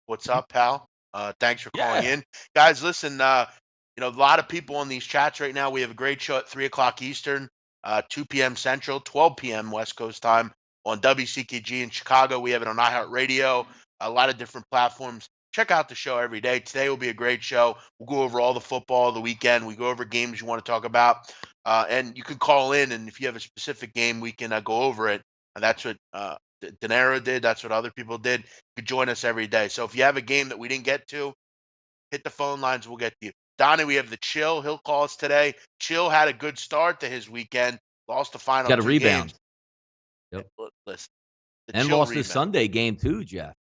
What's up, pal? Thanks for calling Yeah. in, guys. Listen, a lot of people in these chats right now. We have a great show at 3 o'clock Eastern, 2 p.m. Central, 12 p.m. West Coast time on WCKG in Chicago. We have it on iHeartRadio, a lot of different platforms. Check out the show every day. Today will be a great show. We'll go over all the football of the weekend. We go over games you want to talk about, and you can call in, and if you have a specific game, we can go over it. And that's what Dinero did. That's what other people did. You could join us every day. So if you have a game that we didn't get to, hit the phone lines. We'll get to you. Donnie, we have the Chill. He'll call us today. Chill had a good start to his weekend. Lost the final Got a 2 games. rebound. Yep. Listen, the And Chill lost his rebound. Sunday game too, Jeff.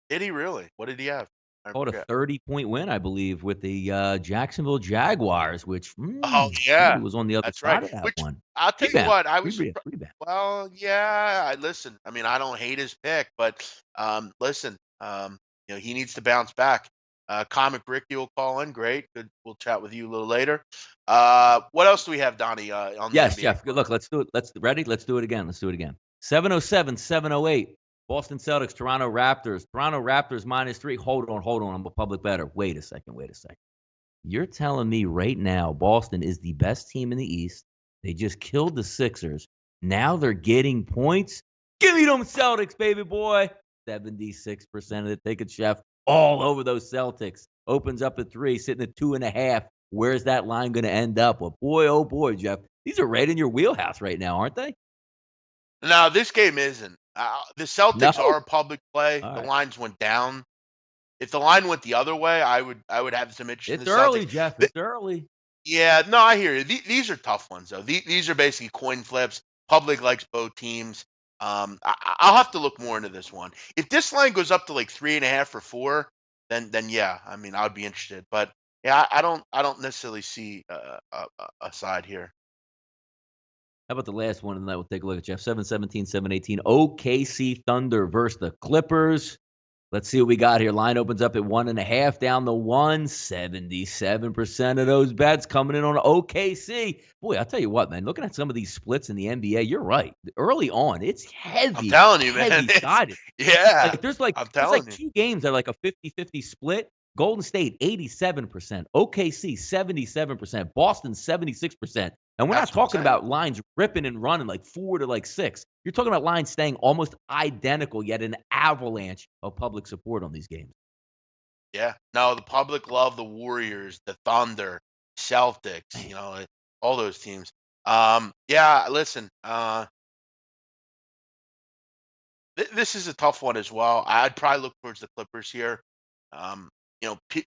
Did he really? What did he have? I Caught a forget. 30-point win, I believe, with the Jacksonville Jaguars, which Oh somebody yeah, was on the other that's right. side of that Which one. I'll tell you Rebound. what, I was Rebound. surprised. Rebound. Well, yeah. Listen. I mean, I don't hate his pick, but listen. He needs to bounce back. Comic Ricky will call in. Great. Good. We'll chat with you a little later. What else do we have, Donnie? On the Yes, NBA Jeff. Good luck. Let's do it. Ready? Let's do it again. 707, 708. Boston Celtics, Toronto Raptors. Toronto Raptors -3. Hold on. I'm a public better. Wait a second. You're telling me right now Boston is the best team in the East. They just killed the Sixers. Now they're getting points. Give me them Celtics, baby boy. 76% of the tickets, Chef, all over those Celtics. Opens up at 3, sitting at 2.5. Where's that line going to end up? Well, boy, oh boy, Jeff. These are right in your wheelhouse right now, aren't they? No, this game isn't. The No? Celtics are a public play. All The right. lines went down. If the line went the other way, I would have some interest in It's the Celtics. early, Jeff. It's early. Yeah, no, I hear you. These are tough ones, though. These are basically coin flips. Public likes both teams. I'll have to look more into this one. If this line goes up to like 3.5 or 4, then yeah, I mean, I would be interested. But yeah, I don't necessarily see a side here. How about the last one? And then we'll take a look at Jeff. 717, 718. OKC Thunder versus the Clippers. Let's see what we got here. Line opens up at 1.5 down the 1. 77% of those bets coming in on OKC. Boy, I'll tell you what, man. Looking at some of these splits in the NBA, you're right. Early on, it's I'm heavy, telling you, man. heavy sided. Yeah, Like there's I'm like telling you. 2 games that are like a 50-50 split. Golden State 87%, OKC 77%, Boston 76%. And we're not That's what I'm talking saying. about lines ripping and running like 4 to like 6. You're talking about lines staying almost identical, yet an avalanche of public support on these games. Yeah. No, the public love the Warriors, the Thunder, Celtics, Man, all those teams. Yeah, listen, this is a tough one as well. I'd probably look towards the Clippers here.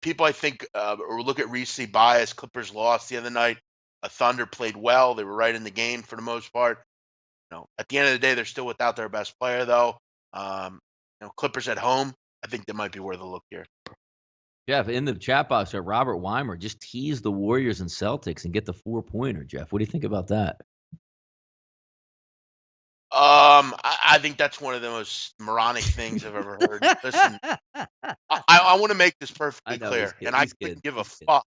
People I think or look at recency bias. Clippers lost the other night. A Thunder played well. They were right in the game for the most part. At the end of the day, they're still without their best player, though. Clippers at home, I think they might be worth a look here. Jeff, in the chat box, Robert Weimer just tease the Warriors and Celtics and get the 4-pointer. Jeff, what do you think about that? I think that's one of the most moronic things I've ever heard. Listen, I want to make this I perfectly know clear, and I couldn't give a fuck.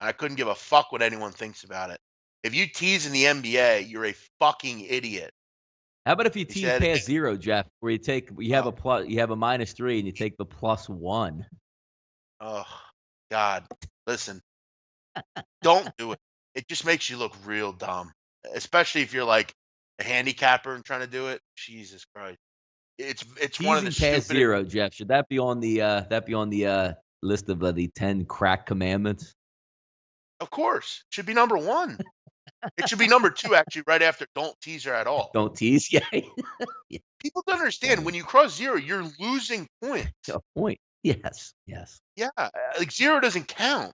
I couldn't give a fuck what anyone thinks about it. If you tease in the NBA, you're a fucking idiot. How about if you He tease said, past 0, Jeff, where you have a -3 and you take the +1? "Oh, God, listen, don't do it. It just makes you look real dumb, especially if you're like a handicapper and trying to do it. Jesus Christ, it's one of the Teasing past stupidest. 0, Jeff, should that be on the list of the 10 crack commandments? Of course, should be number one. It should be number two, actually, right after don't tease her at all. Don't tease, yeah. Yeah, People don't understand funny. when you cross 0, you're losing points. A point. Yes, yes. Yeah, like 0 doesn't count.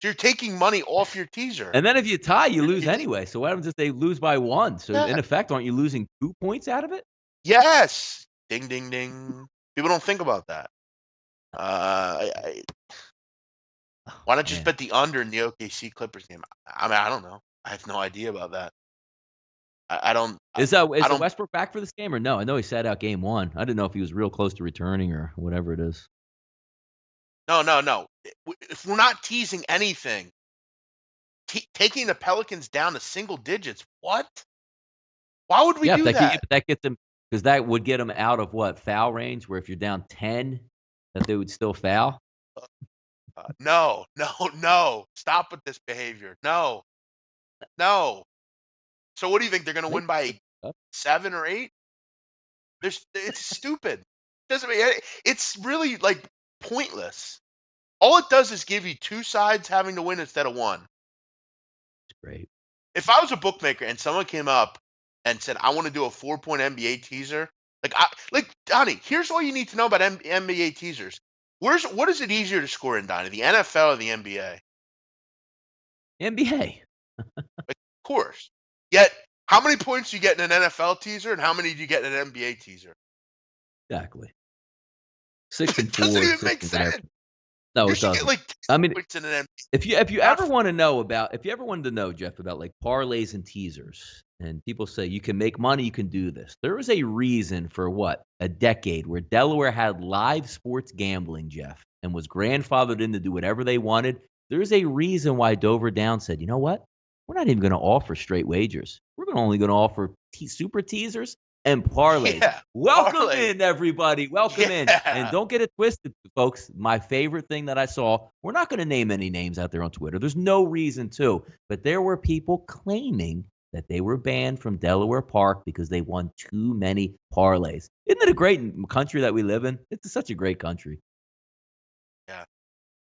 You're taking money off your teaser. And then if you tie, you lose anyway. So what happens if they lose by 1? So Yeah. in effect, aren't you losing 2 points out of it? Yes. Ding, ding, ding. People don't think about that. Why not just Man. bet the under in the OKC Clippers game? I mean, I don't know. I have no idea about that. I don't. Is I don't. Westbrook back for this game or no? I know he sat out game 1. I didn't know if he was real close to returning or whatever it is. No, no, no. If we're not teasing anything, taking the Pelicans down to single digits, what? Why would we Yeah, do but that? that gets him because that would get him out of what, foul range, where if you're down 10, that they would still foul? No, no, no. Stop with this behavior. No, no. So what do you think? They're going to win by 7 or 8? It's stupid. Doesn't make it's really like pointless. All it does is give you 2 sides having to win instead of 1. Great. If I was a bookmaker and someone came up and said, "I want to do a 4-point NBA teaser," like Donnie, here's all you need to know about NBA teasers. What is it easier to score in, Donnie? The NFL or the NBA? NBA. Of course. Yet, how many points do you get in an NFL teaser, and how many do you get in an NBA teaser? Exactly. 6 and It 4. doesn't even 6 make and whatever. sense. No, You it should get doesn't. like 10 I mean, points in an NBA. if you Not ever wanted to know, Jeff, about like parlays and teasers, and people say you can make money, you can do this. There was a reason for what? A decade where Delaware had live sports gambling, Jeff, and was grandfathered in to do whatever they wanted. There's a reason why Dover Downs said, you know what? We're not even going to offer straight wagers. We're only going to offer super teasers and parlays. Yeah, Welcome parlay. in, everybody. Welcome in. And Yeah. don't get it twisted, folks. My favorite thing that I saw, we're not going to name any names out there on Twitter. There's no reason to. But there were people claiming that they were banned from Delaware Park because they won too many parlays. Isn't it a great country that we live in? It's such a great country. Yeah.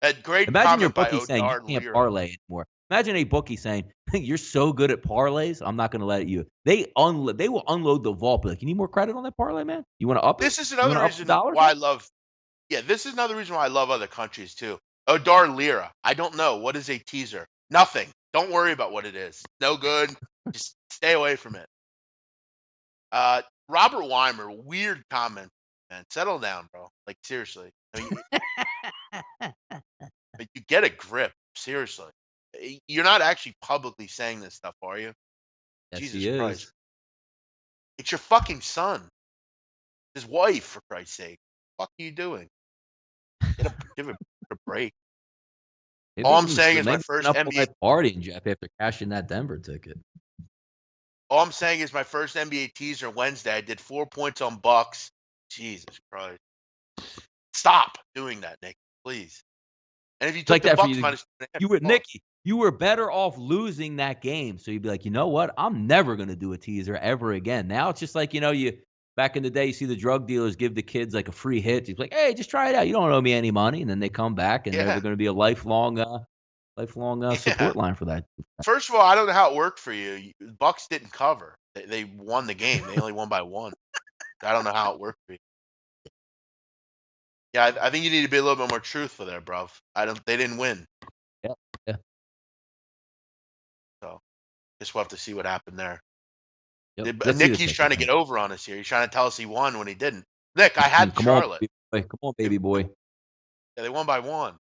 That great Imagine your comment by bookie saying you Odar can't Lear. parlay anymore. Imagine a bookie saying, "You're so good at parlays, I'm not going to let you." They will unload the vault. Be like, "You need more credit on that parlay, man? You want to up it? This is You want another to up the reason dollars, why man?" I love. Yeah, this is another reason why I love other countries too. Odar Lira. I don't know what is a teaser. Nothing. Don't worry about what it is. No good. Just stay away from it. Robert Weimer. Weird comment, man. Settle down, bro. Like seriously. I mean, like, you get a grip. Seriously. You're not actually publicly saying this stuff, are you? Yes, Jesus he Christ. is. It's your fucking son. His wife, for Christ's sake. What the fuck are you doing? Give it a break. All I'm saying is my Maybe first up all NBA. night partying, Jeff, after cashing that Denver ticket. All I'm saying is my first NBA teaser Wednesday. I did 4 points on Bucks. Jesus Christ! Stop doing that, Nick. Please. And if you It's like took the that for Bucks you. minus 2.5, You were you lost. Nicky. You were better off losing that game. So you'd be like, you know what? I'm never going to do a teaser ever again. Now it's just like, you back in the day, you see the drug dealers give the kids like a free hit. He's like, hey, just try it out. You don't owe me any money. And then they come back and they're Yeah, going to be a lifelong yeah. support line for that. First of all, I don't know how it worked for you. The Bucks didn't cover. They won the game. They only won by 1. I don't know how it worked for you. Yeah, I think you need to be a little bit more truthful there, bro. They didn't win, Yeah. Yeah. so just we'll have to see what happened there. Yep. Let's see the Nicky's ticket. trying to get over on us here. He's trying to tell us he won when he didn't. Nick, I had Come on, Charlotte. baby boy. Come on, They, baby boy. yeah, they won by 1.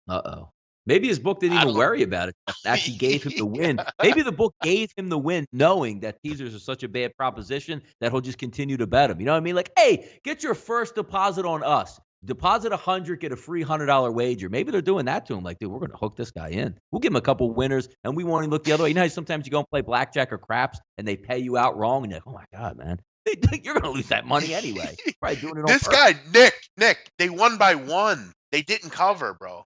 Uh-oh. Maybe his book didn't I even don't worry about it. Actually gave him the win. Yeah. Maybe the book gave him the win knowing that teasers are such a bad proposition that he'll just continue to bet them. You know what I mean? Like, hey, get your first deposit on us. Deposit 100, get a free $100 wager. Maybe they're doing that to him. Like, dude, we're going to hook this guy in. We'll give him a couple winners, and we won't even look the other way. You know how sometimes you go and play blackjack or craps, and they pay you out wrong, and you're like, oh, my God, man. You're going to lose that money anyway. Probably doing it on This purpose. guy, Nick, they won by 1. They didn't cover, bro.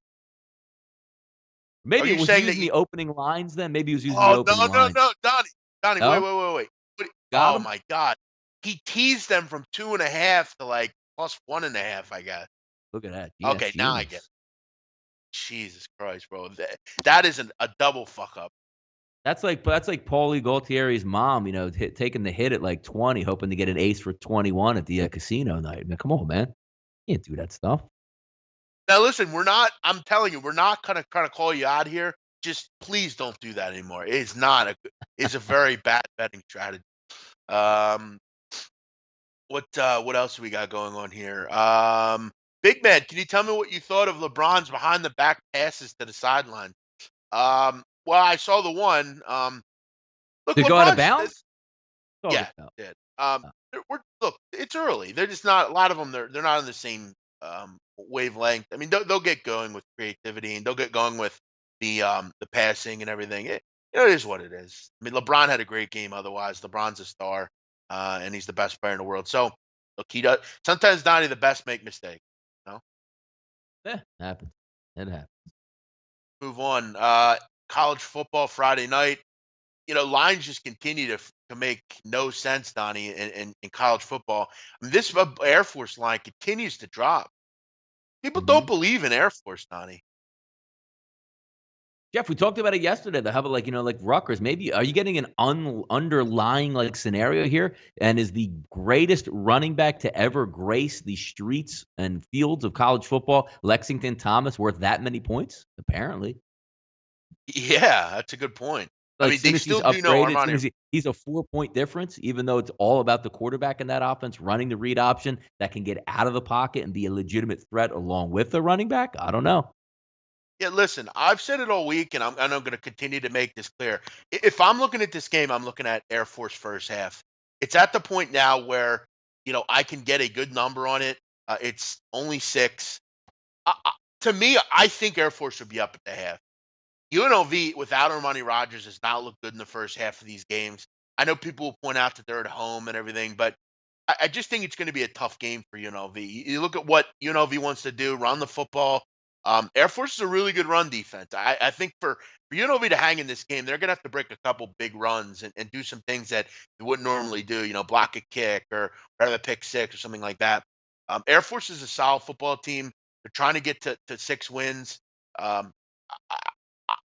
Maybe Are it you was saying that using the opening lines then. Maybe he was using the Oh, opening lines. no, Donnie, wait, No? wait, wait, wait. Got Oh him? my God. He teased them from 2.5 to like plus 1.5, I guess. Look at that. Gee, that's Okay, now I get it. genius. Jesus Christ, bro. That is a double fuck up. That's like Paulie Gualtieri's mom, taking the hit at like 20, hoping to get an ace for 21 at the casino night. I mean, come on, man. You can't do that stuff. Now listen, I'm telling you, we're not gonna call you out here. Just please don't do that anymore. It's a very bad betting strategy. Um what else do we got going on here? Big man, can you tell me what you thought of LeBron's behind the back passes to the sideline? Well, I saw the one. Look, Did it go out of LeBron's bounds? Talk yeah, about. did. Oh, Look, it's early. They're just not a lot of them. They're not on the same wavelength. I mean, they'll get going with creativity and they'll get going with the passing and everything. It is what it is. I mean, LeBron had a great game. Otherwise, LeBron's a star, and he's the best player in the world. So, look, he does. Sometimes Donnie, the best make mistakes. You know? yeah, happens. It happens. Move on. College football Friday night. Lines just continue to make no sense, Donnie, in college football. I mean, this Air Force line continues to drop. People don't Mhm. believe in Air Force, Donnie. Jeff, we talked about it yesterday. How about like Rutgers? Maybe are you getting an underlying like scenario here? And is the greatest running back to ever grace the streets and fields of college football, Lexington Thomas, worth that many points? Apparently. Yeah, that's a good point. I Like, mean, soon they as he's still do know upgraded, soon Armani. as he's a 4-point difference, even though it's all about the quarterback in that offense, running the read option that can get out of the pocket and be a legitimate threat along with the running back. I don't know. Yeah, listen, I've said it all week, and I'm going to continue to make this clear. If I'm looking at this game, I'm looking at Air Force first half. It's at the point now where I can get a good number on it. It's only 6. To me, I think Air Force should be up at the half. UNLV without Armani Rogers has not looked good in the first half of these games. I know people will point out that they're at home and everything, but I just think it's going to be a tough game for UNLV. You look at what UNLV wants to do, run the football. Air Force is a really good run defense. I think for UNLV to hang in this game, they're going to have to break a couple big runs and do some things that they wouldn't normally do, block a kick or have a pick six or something like that. Air Force is a solid football team. They're trying to get to 6 wins. Um,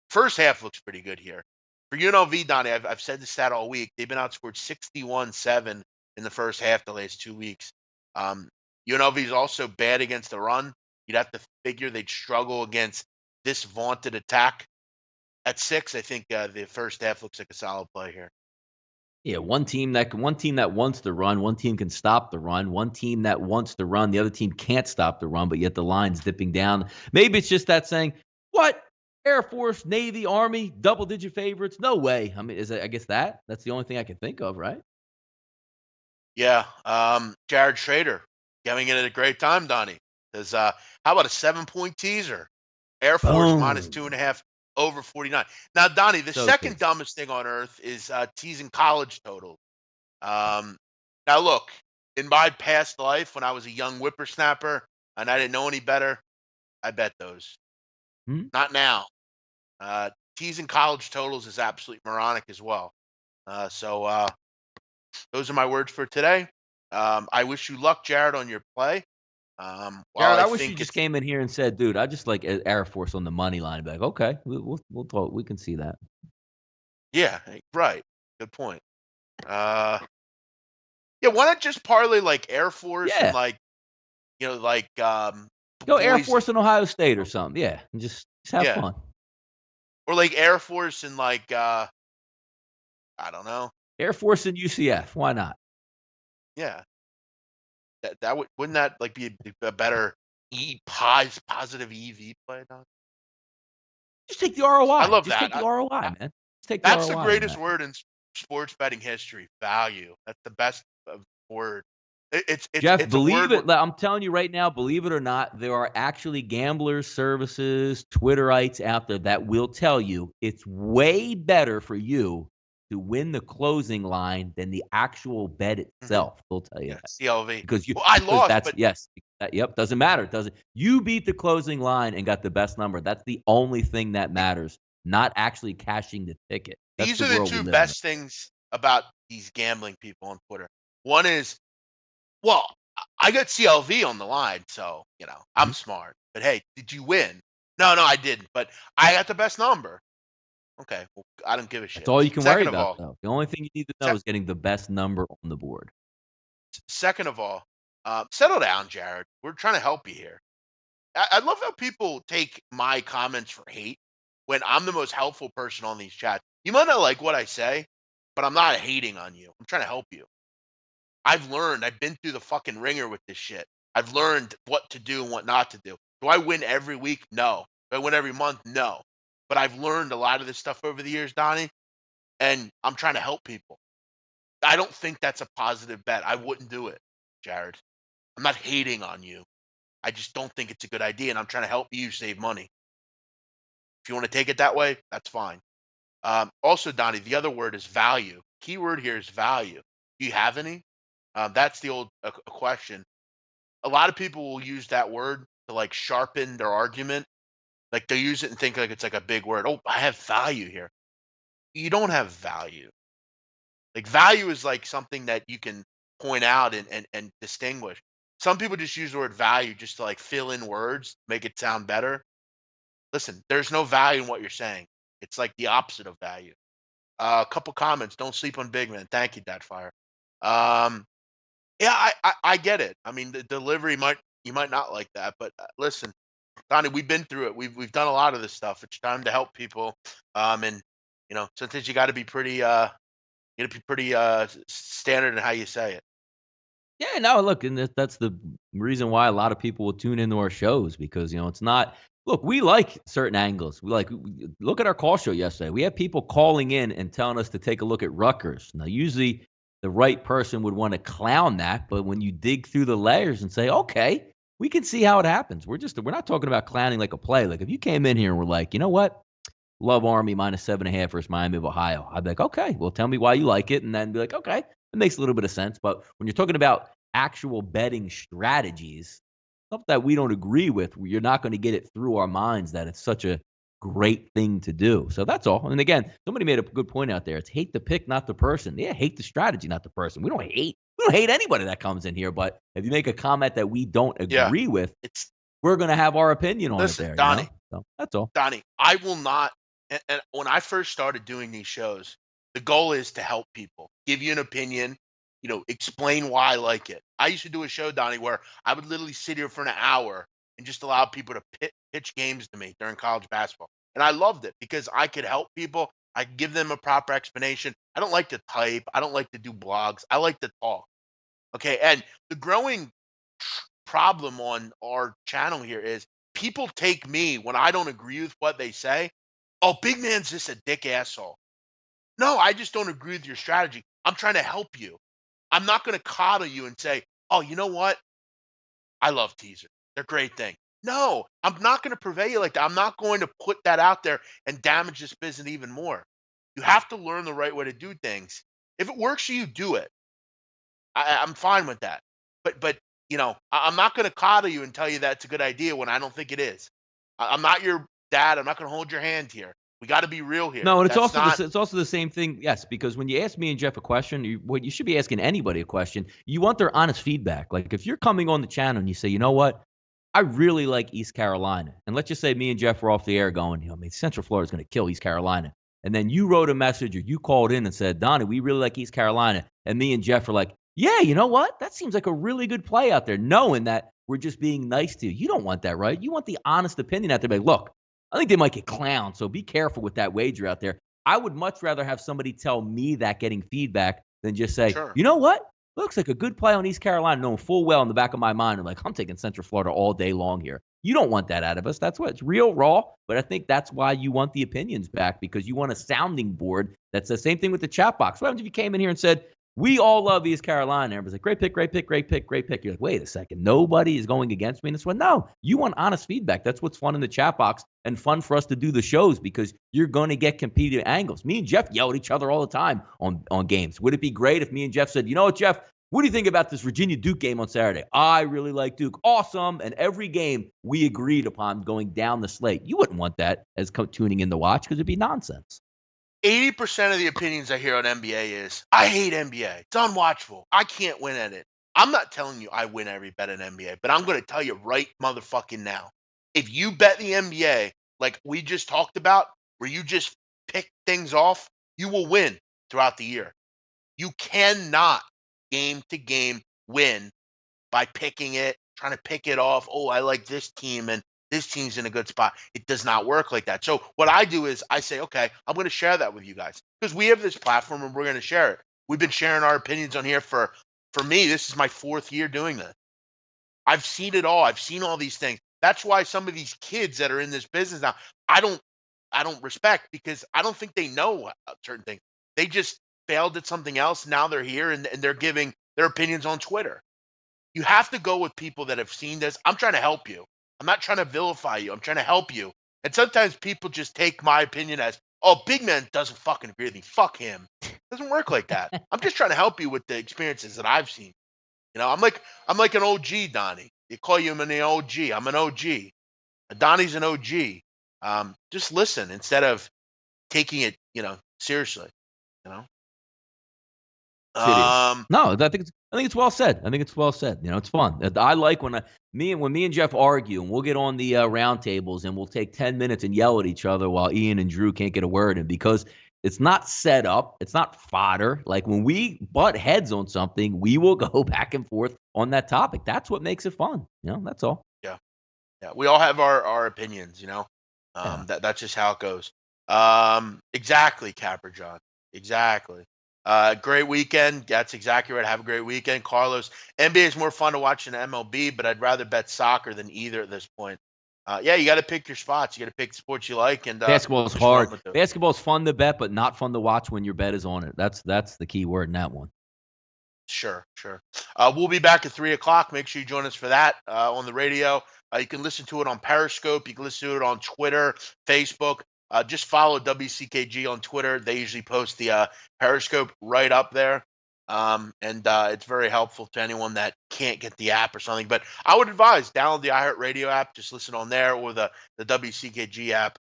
First half looks pretty good here. For UNLV, Donnie, I've said this stat all week. They've been outscored 61-7 in the first half the last 2 weeks. UNLV is also bad against the run. You'd have to figure they'd struggle against this vaunted attack. At 6, I think the first half looks like a solid play here. Yeah, one team that wants to run, one team can stop the run, one team that wants to run, the other team can't stop the run, but yet the line's dipping down. Maybe it's just that saying, what? Air Force, Navy, Army, double-digit favorites? No way. I mean, I guess that's the only thing I can think of, right? Yeah, Jared Schrader coming in at a great time, Donnie. Because how about a 7-point teaser? Air Force minus Boom. 2.5 over 49. Now, Donnie, the So second tasty. dumbest thing on earth is teasing college totals. Now, look, in my past life, when I was a young whippersnapper and I didn't know any better, I bet those. Hmm? Not now. Teasing college totals is absolutely moronic as well. So those are my words for today. I wish you luck, Jared, on your play. While Jared, I I wish you think just it's came in here and said, dude, I just like Air Force on the money line. Be like, okay, we'll talk. We can see that. yeah, right. Good point. Uh, yeah, why not just parlay like Air Force and Yeah. like like Go Air Boise, Force and Ohio State or something. Yeah. And just have yeah, fun. or like Air Force and like I don't know. Air Force and UCF. Why not? Yeah, that wouldn't that like be a better positive EV play, Don? Just take the I ROI. love Just take that. the ROI, I man. Just take the That's the ROI on greatest that. word in sports betting history, value. That's the best word. Jeff, It's a word believe where it. I'm telling you right now, believe it or not, there are actually gamblers, services, Twitterites out there that will tell you it's way better for you to win the closing line than the actual bet mhm, itself. They'll tell you yeah, that CLV. because Well, I lost, that's but yes, yep, doesn't matter. It doesn't you beat the closing line and got the best number. That's the only thing that the matters, not actually cashing the ticket. That's these the are the world we 2 live in. best things about these gambling people on Twitter. One is, well, I got CLV on the line, so, I'm Mhm. smart. But, "Hey, did you win?" "No, no, I didn't, but I got the best number." "Okay, well, I don't give a That's shit." all you can worry Second of about, all though. The only thing you need to know sec is getting the best number on the board. second of all, settle down, Jared. We're trying to help you here. I love how people take my comments for hate when I'm the most helpful person on these chats. You might not like what I say, but I'm not hating on you. I'm trying to help you. I've learned. I've been through the fucking ringer with this shit. I've learned what to do and what not to do. Do I win every week? No. Do I win every month? No. But I've learned a lot of this stuff over the years, Donnie, and I'm trying to help people. I don't think that's a positive bet. I wouldn't do it, Jared. I'm not hating on you. I just don't think it's a good idea, and I'm trying to help you save money. If you want to take it that way, that's fine. Also, Donnie, the other word is value. Keyword here is value. Do you have any? That's the old question. A lot of people will use that word to like sharpen their argument. Like they use it and think like it's like a big word. Oh, I have value here. You don't have value. Like value is like something that you can point out and distinguish. Some people just use the word value just to like fill in words, make it sound better. Listen, there's no value in what you're saying. It's like the opposite of value. A couple comments. Don't sleep on big man. Thank you, Deadfire. Um, yeah, I get it. I mean, the delivery might you might not like that, but listen, Donnie, we've been through it. We've done a lot of this stuff. It's time to help people. And sometimes you got to be pretty standard in how you say it. Yeah, no, look, and that's the reason why a lot of people will tune into our shows because it's not. Look, we like certain angles. Look at our call show yesterday. We had people calling in and telling us to take a look at Rutgers. Now, usually the right person would want to clown that, but when you dig through the layers and say, okay, we can see how it happens. We're not talking about clowning like a play. Like if you came in here and were like, you know what? Love Army -7.5 versus Miami of Ohio. I'd be like, okay, well, tell me why you like it, and then be like, okay, it makes a little bit of sense. But when you're talking about actual betting strategies, stuff that we don't agree with, you're not going to get it through our minds that it's such a great thing to do. So that's all. And again, somebody made a good point out there. It's hate the pick, not the person. Yeah, hate the strategy, not the person. We don't hate anybody that comes in here. But if you make a comment that we don't Yeah, agree with, it's we're going to have our opinion on it listen, there. Donnie. So that's all. Donnie, I will not. And when I first started doing these shows, the goal is to help people, give you an opinion, explain why I like it. I used to do a show, Donnie, where I would literally sit here for an hour and just allow people to pitch games to me during college basketball. And I loved it because I could help people. I could give them a proper explanation. I don't like to type. I don't like to do blogs. I like to talk. Okay. And the growing problem on our channel here is people take me when I don't agree with what they say. Oh, big man's just a dick asshole. No, I just don't agree with your strategy. I'm trying to help you. I'm not going to coddle you and say, oh, you know what? I love teasers. They're a great thing. No, I'm not going to purvey you like that. I'm not going to put that out there and damage this business even more. You have to learn the right way to do things. If it works for you, do it. I'm fine with that. But I'm not going to coddle you and tell you that's a good idea when I don't think it is. I'm not your dad. I'm not going to hold your hand here. We got to be real here. No, and That's not. it's also the same thing. Yes, because when you ask me and Jeff a question, what you should be asking anybody a question, you want their honest feedback. Like if you're coming on the channel and you say, you know what, I really like East Carolina, and let's just say me and Jeff were off the air going, I mean, Central Florida is going to kill East Carolina, and then you wrote a message or you called in and said, Donnie, we really like East Carolina, and me and Jeff were like, yeah, you know what, that seems like a really good play out there, knowing that we're just being nice to you. You don't want that, right? You want the honest opinion out there. Like, look, I think they might get clowned, so be careful with that wager out there. I would much rather have somebody tell me that getting feedback than just say, Sure. you know what? Looks like a good play on East Carolina, knowing full well in the back of my mind, I'm like, I'm taking Central Florida all day long here. You don't want that out of us. That's what it's real raw. But I think that's why you want the opinions back, because you want a sounding board that's the same thing with the chat box. What happens if you came in here and said, we all love East Carolina? Everybody's like, great pick, great pick, great pick, great pick. You're like, wait a second. Nobody is going against me in this one. No, you want honest feedback. That's what's fun in the chat box and fun for us to do the shows, because you're going to get competing angles. Me and Jeff yell at each other all the time on games. Would it be great if me and Jeff said, you know what, Jeff, what do you think about this Virginia Duke game on Saturday? I really like Duke. Awesome. And every game we agreed upon going down the slate. You wouldn't want that as tuning in to watch, because it'd be nonsense. 80% of the opinions I hear on NBA is, I hate NBA. It's unwatchable. I can't win at it. I'm not telling you I win every bet in NBA, but I'm going to tell you right motherfucking now. If you bet the NBA like we just talked about, where you just pick things off, you will win throughout the year. You cannot game to game win by picking it, trying to pick it off. Oh, I like this team and this team's in a good spot. It does not work like that. So what I do is I say, okay, I'm going to share that with you guys, because we have this platform and we're going to share it. We've been sharing our opinions on here for me, this is my 4th year doing this. I've seen it all. I've seen all these things. That's why some of these kids that are in this business now, I don't respect, because I don't think they know certain things. They just failed at something else. Now they're here and they're giving their opinions on Twitter. You have to go with people that have seen this. I'm trying to help you. I'm not trying to vilify you. I'm trying to help you. And sometimes people just take my opinion as, oh, big man doesn't fucking agree with me. Fuck him. It doesn't work like that. I'm just trying to help you with the experiences that I've seen. You know, I'm like an OG, Donnie. You call you an OG. I'm an OG. Donnie's an OG. Just listen instead of taking it, seriously. You know. It is. No, I think it's well said. I think it's well said. It's fun. I like when me and Jeff argue, and we'll get on the round tables and we'll take 10 minutes and yell at each other while Ian and Drew can't get a word in, because it's not set up, it's not fodder. Like when we butt heads on something, we will go back and forth on that topic. That's what makes it fun. That's all. Yeah. Yeah. We all have our opinions. Yeah. That's just how it goes. Exactly, Capper John. Exactly. Great weekend. That's exactly right. Have a great weekend, Carlos. NBA is more fun to watch than MLB, but I'd rather bet soccer than either at this point. Yeah, you got to pick your spots. You got to pick the sports you like, and Basketball is just run hard. with it. Basketball is fun to bet, but not fun to watch when your bet is on it. That's the key word in that one. Sure. We'll be back at 3:00. Make sure you join us for that on the radio. You can listen to it on Periscope. You can listen to it on Twitter, Facebook. Just follow WCKG on Twitter. They usually post the Periscope right up there. And it's very helpful to anyone that can't get the app or something. But I would advise download the iHeartRadio app. Just listen on there, or the WCKG app.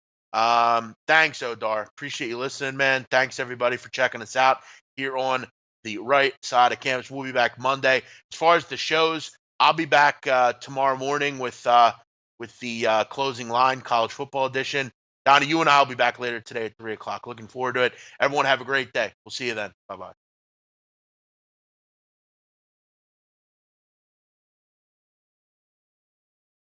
Thanks, Odar. Appreciate you listening, man. Thanks, everybody, for checking us out here on the right side of campus. We'll be back Monday. As far as the shows, I'll be back tomorrow morning with the closing line college football edition. Donnie, you and I will be back later today at 3:00. Looking forward to it. Everyone have a great day. We'll see you then. Bye-bye.